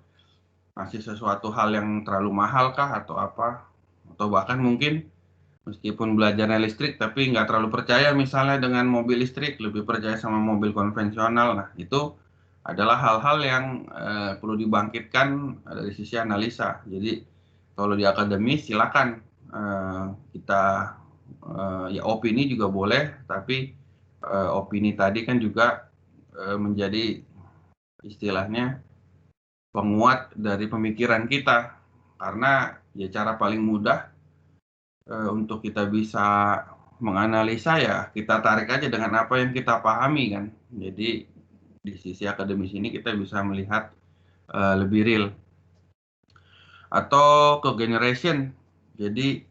S2: Masih sesuatu hal yang terlalu mahal kah atau apa? Atau bahkan mungkin meskipun belajarnya listrik tapi nggak terlalu percaya misalnya dengan mobil listrik, lebih percaya sama mobil konvensional. Nah itu adalah hal-hal yang perlu dibangkitkan dari sisi analisa. Jadi kalau di akademis silakan kita ya opini juga boleh, tapi opini tadi kan juga menjadi istilahnya penguat dari pemikiran kita, karena ya cara paling mudah untuk kita bisa menganalisa ya kita tarik aja dengan apa yang kita pahami kan. Jadi di sisi akademis ini kita bisa melihat lebih real. Atau cogeneration. Jadi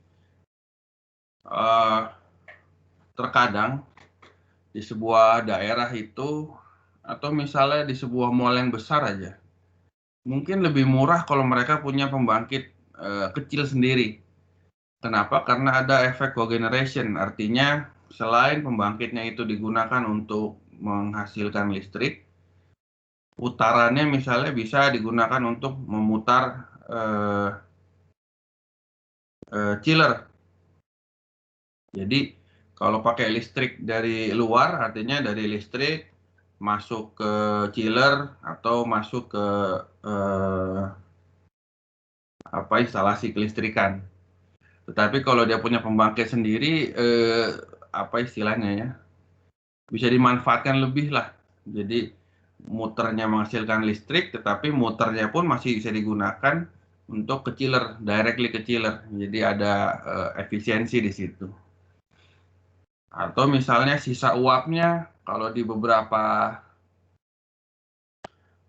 S2: terkadang di sebuah daerah itu, atau misalnya di sebuah mall yang besar aja, mungkin lebih murah kalau mereka punya pembangkit kecil sendiri. Kenapa? Karena ada efek cogeneration, artinya selain pembangkitnya itu digunakan untuk menghasilkan listrik, putarannya misalnya bisa digunakan untuk memutar chiller. Jadi kalau pakai listrik dari luar, artinya dari listrik masuk ke chiller atau masuk ke instalasi kelistrikan. Tetapi kalau dia punya pembangkit sendiri, apa istilahnya ya, bisa dimanfaatkan lebih lah. Jadi muternya menghasilkan listrik, tetapi muternya pun masih bisa digunakan untuk ke chiller, directly ke chiller. Jadi ada efisiensi di situ. Atau misalnya sisa uapnya, kalau di beberapa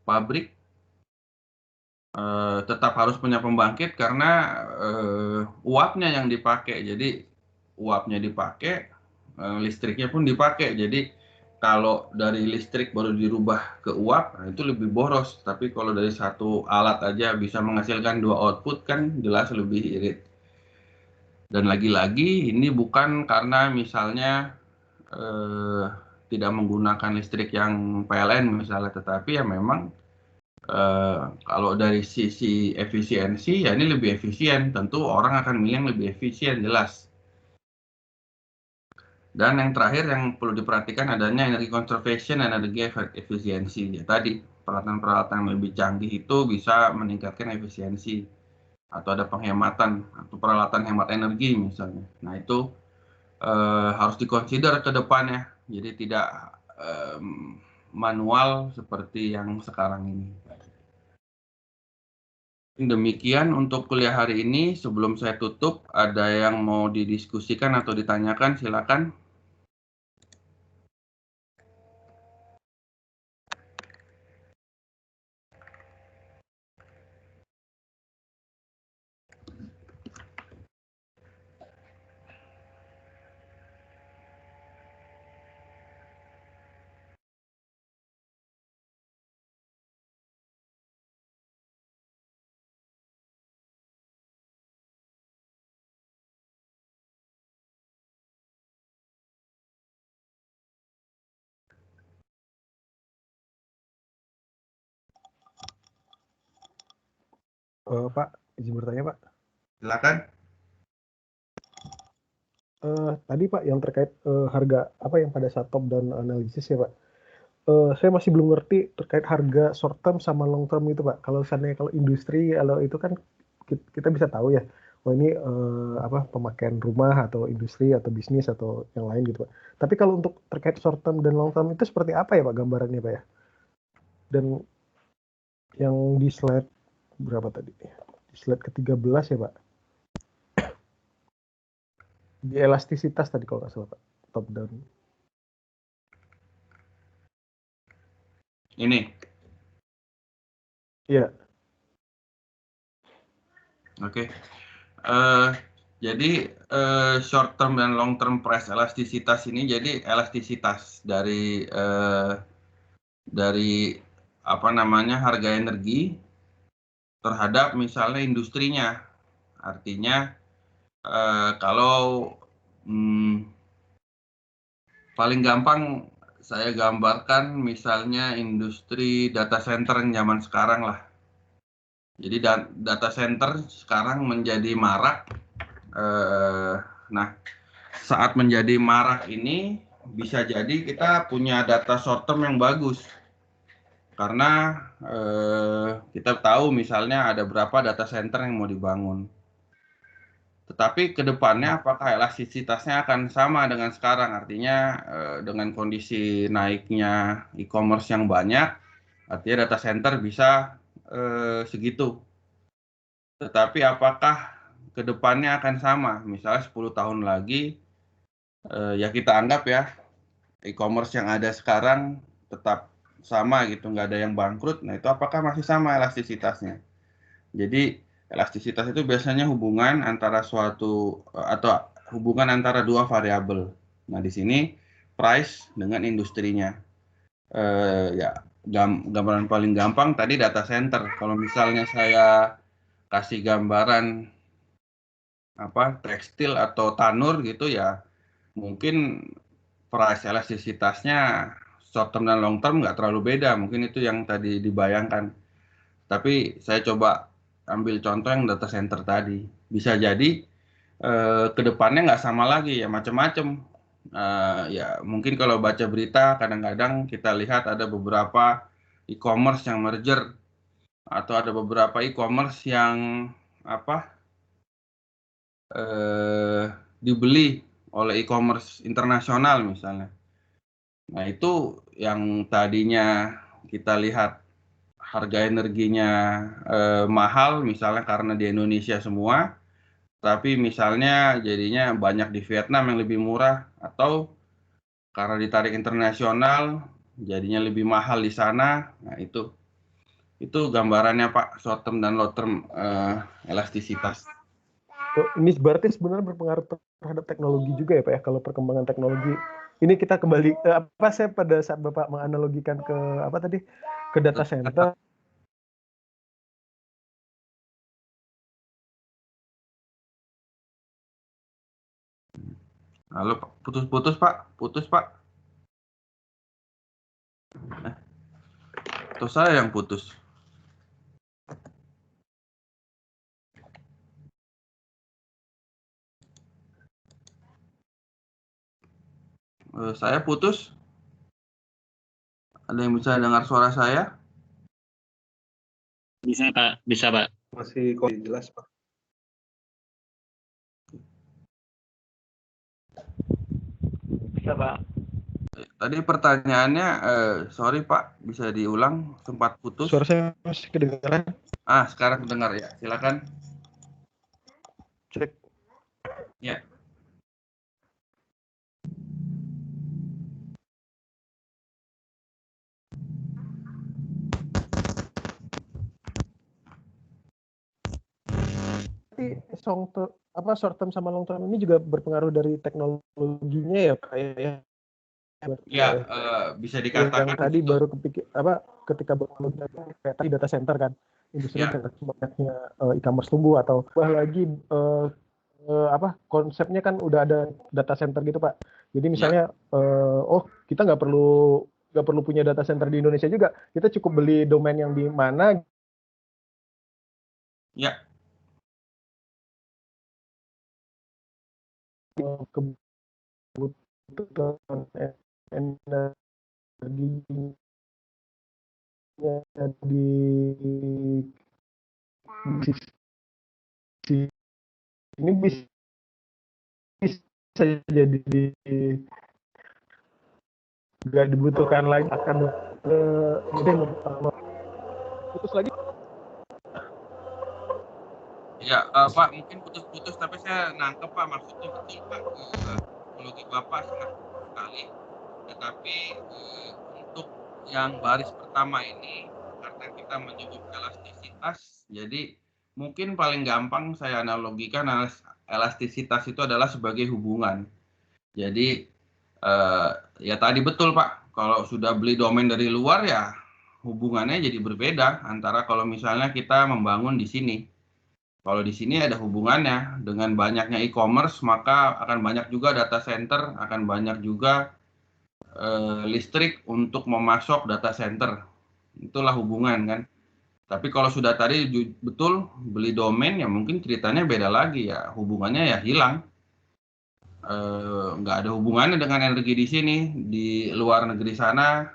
S2: pabrik tetap harus punya pembangkit karena uapnya yang dipakai. Jadi uapnya dipakai, listriknya pun dipakai. Jadi kalau dari listrik baru dirubah ke uap, nah itu lebih boros. Tapi kalau dari satu alat aja bisa menghasilkan 2 output, kan jelas lebih irit. Dan lagi-lagi ini bukan karena misalnya tidak menggunakan listrik yang PLN misalnya, tetapi ya memang kalau dari sisi efisiensi ya ini lebih efisien, tentu orang akan milih yang lebih efisien, jelas. Dan yang terakhir yang perlu diperhatikan adanya energi conservation dan energi efisiensi. Ya, tadi peralatan-peralatan yang lebih canggih itu bisa meningkatkan efisiensi, atau ada penghematan atau peralatan hemat energi misalnya. Nah itu harus dikonsider ke depannya. Jadi tidak manual seperti yang sekarang ini. Demikian untuk kuliah hari ini. Sebelum saya tutup, ada yang mau didiskusikan atau ditanyakan, silakan.
S4: Pak, izin bertanya Pak.
S2: Silakan.
S4: Tadi Pak yang terkait harga apa yang pada saat top down analisis ya Pak. Saya masih belum ngerti terkait harga short term sama long term itu Pak. Kalau industri, kalau itu kan kita bisa tahu ya. Oh ini pemakaian rumah atau industri atau bisnis atau yang lain gitu Pak. Tapi kalau untuk terkait short term dan long term itu seperti apa ya Pak gambarannya Pak ya? Dan yang di slide berapa tadi? Di slide ke-13 ya Pak. Di elastisitas tadi kalau nggak salah Pak, top down.
S2: Ini.
S4: Iya.
S2: Oke. Jadi short term dan long term price elastisitas ini, jadi elastisitas dari harga energi terhadap misalnya industrinya. Artinya kalau paling gampang saya gambarkan misalnya industri data center zaman sekarang lah. Jadi data center sekarang menjadi marak. Nah, saat menjadi marak ini bisa jadi kita punya data short term yang bagus. Karena kita tahu misalnya ada berapa data center yang mau dibangun. Tetapi ke depannya apakah elastisitasnya akan sama dengan sekarang? Artinya dengan kondisi naiknya e-commerce yang banyak, artinya data center bisa segitu. Tetapi apakah ke depannya akan sama? Misalnya 10 tahun lagi, ya kita anggap ya, e-commerce yang ada sekarang tetap sama gitu, nggak ada yang bangkrut. Nah itu apakah masih sama elastisitasnya? Jadi elastisitas itu biasanya hubungan antara hubungan antara dua variabel. Nah di sini price dengan industrinya. Ya gambaran paling gampang tadi data center. Kalau misalnya saya kasih gambaran tekstil atau tanur gitu ya, mungkin price elastisitasnya short term dan long term nggak terlalu beda. Mungkin itu yang tadi dibayangkan. Tapi saya coba ambil contoh yang data center tadi. Bisa jadi ke depannya nggak sama lagi ya, macam-macam. Ya mungkin kalau baca berita kadang-kadang kita lihat ada beberapa e-commerce yang merger atau ada beberapa e-commerce yang dibeli oleh e-commerce internasional misalnya. Nah itu yang tadinya kita lihat harga energinya mahal misalnya karena di Indonesia semua, tapi misalnya jadinya banyak di Vietnam yang lebih murah, atau karena ditarik internasional jadinya lebih mahal di sana. Nah itu gambarannya Pak, short term dan long term elastisitas.
S4: Ini berarti sebenarnya berpengaruh terhadap teknologi juga ya Pak ya, kalau perkembangan teknologi. Ini kita kembali saya pada saat Bapak menganalogikan ke data center.
S2: Halo Pak, putus Pak. Atau saya yang putus? Saya putus? Ada yang bisa dengar suara saya?
S3: Bisa Pak, bisa Pak.
S4: Masih kok jelas Pak.
S3: bisa Pak.
S2: Tadi pertanyaannya, sorry Pak, bisa diulang, sempat putus.
S4: Suara saya masih kedengaran.
S2: Sekarang dengar ya, silakan.
S4: Cek.
S2: Ya.
S4: Tapi short term sama long term ini juga berpengaruh dari teknologinya ya Pak ya.
S2: Ya, bisa dikatakan
S4: yang tadi
S2: itu.
S4: baru kepikir ketika kayak tadi data center kan industri
S2: Ya.
S4: dengan banyaknya e-commerce tumbuh atau lagi konsepnya kan udah ada data center gitu Pak. Jadi misalnya kita nggak perlu punya data center di Indonesia juga, kita cukup beli domain yang di mana.
S2: Ya.
S4: Kebutuhan energinya di sisi ini bisa jadi nggak dibutuhkan lagi akan putus lagi.
S2: Ya, Pak, mungkin putus-putus, tapi saya nangkep Pak, maksudnya betul Pak, teknologi Bapak sangat sekali. Tetapi untuk yang baris pertama ini, karena kita menyebut elastisitas, jadi mungkin paling gampang saya analogikan elastisitas itu adalah sebagai hubungan. Jadi ya tadi betul Pak, kalau sudah beli domain dari luar ya hubungannya jadi berbeda antara kalau misalnya kita membangun di sini. Kalau di sini ada hubungannya dengan banyaknya e-commerce, maka akan banyak juga data center, akan banyak juga listrik untuk memasok data center. Itulah hubungan kan. Tapi kalau sudah tadi betul beli domain ya mungkin ceritanya beda lagi ya, hubungannya ya hilang. Nggak ada hubungannya dengan energi di sini, di luar negeri sana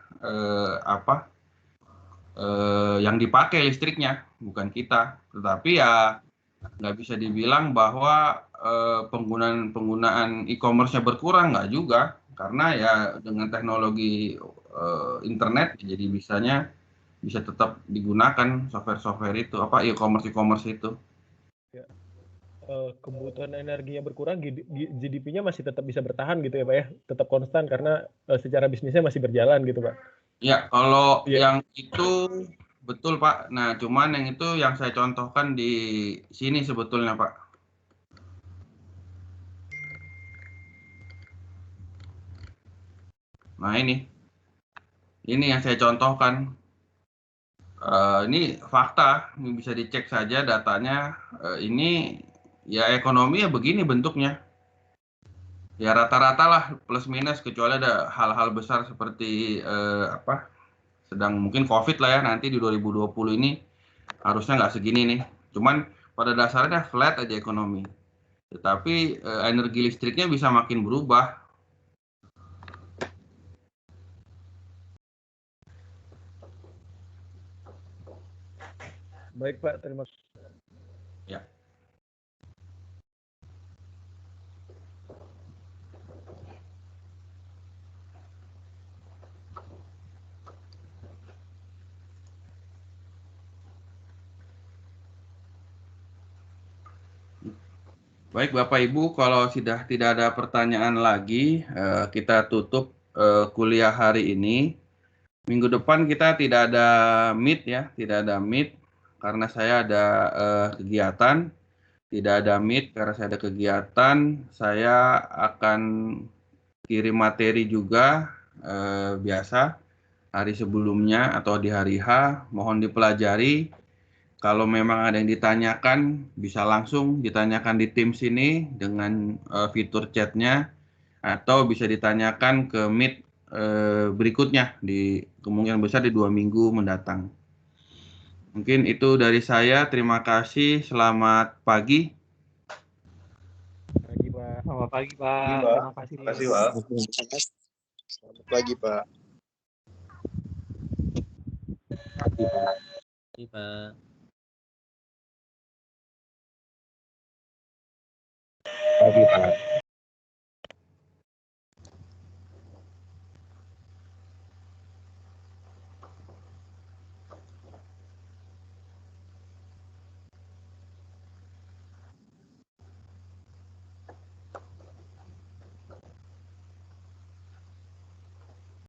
S2: yang dipakai listriknya bukan kita. Tetapi ya nggak bisa dibilang bahwa penggunaan e-commerce-nya berkurang, nggak juga, karena ya dengan teknologi internet jadi bisa tetap digunakan software itu e-commerce itu.
S4: Ya. Kebutuhan energinya berkurang, GDP-nya masih tetap bisa bertahan gitu ya Pak ya, tetap konstan karena secara bisnisnya masih berjalan gitu Pak.
S2: Ya, kalau yang itu betul Pak. Nah, cuman yang itu yang saya contohkan di sini sebetulnya Pak. Nah ini yang saya contohkan. Ini fakta, ini bisa dicek saja datanya. Ini ya ekonomi ya begini bentuknya. Ya rata-rata lah plus minus, kecuali ada hal-hal besar seperti sedang mungkin COVID lah ya, nanti di 2020 ini harusnya nggak segini nih. Cuman pada dasarnya flat aja ekonomi. Tetapi energi listriknya bisa makin berubah.
S4: Baik Pak, terima kasih.
S2: Ya. Baik Bapak Ibu, kalau sudah tidak ada pertanyaan lagi, kita tutup kuliah hari ini. Minggu depan kita tidak ada meet ya, tidak ada meet karena saya ada kegiatan. Tidak ada meet karena saya ada kegiatan. Saya akan kirim materi juga biasa hari sebelumnya atau di hari H. Mohon dipelajari. Kalau memang ada yang ditanyakan, bisa langsung ditanyakan di Teams ini dengan fitur chatnya, atau bisa ditanyakan ke Meet berikutnya, di kemungkinan besar di 2 minggu mendatang. Mungkin itu dari saya. Terima kasih. Selamat pagi.
S4: Pagi Pak.
S3: Selamat pagi Pak.
S5: Terima
S3: kasih.
S5: Terima kasih Pak. Selamat pagi Pak.
S3: Pagi Pak.
S5: Pagi Pak.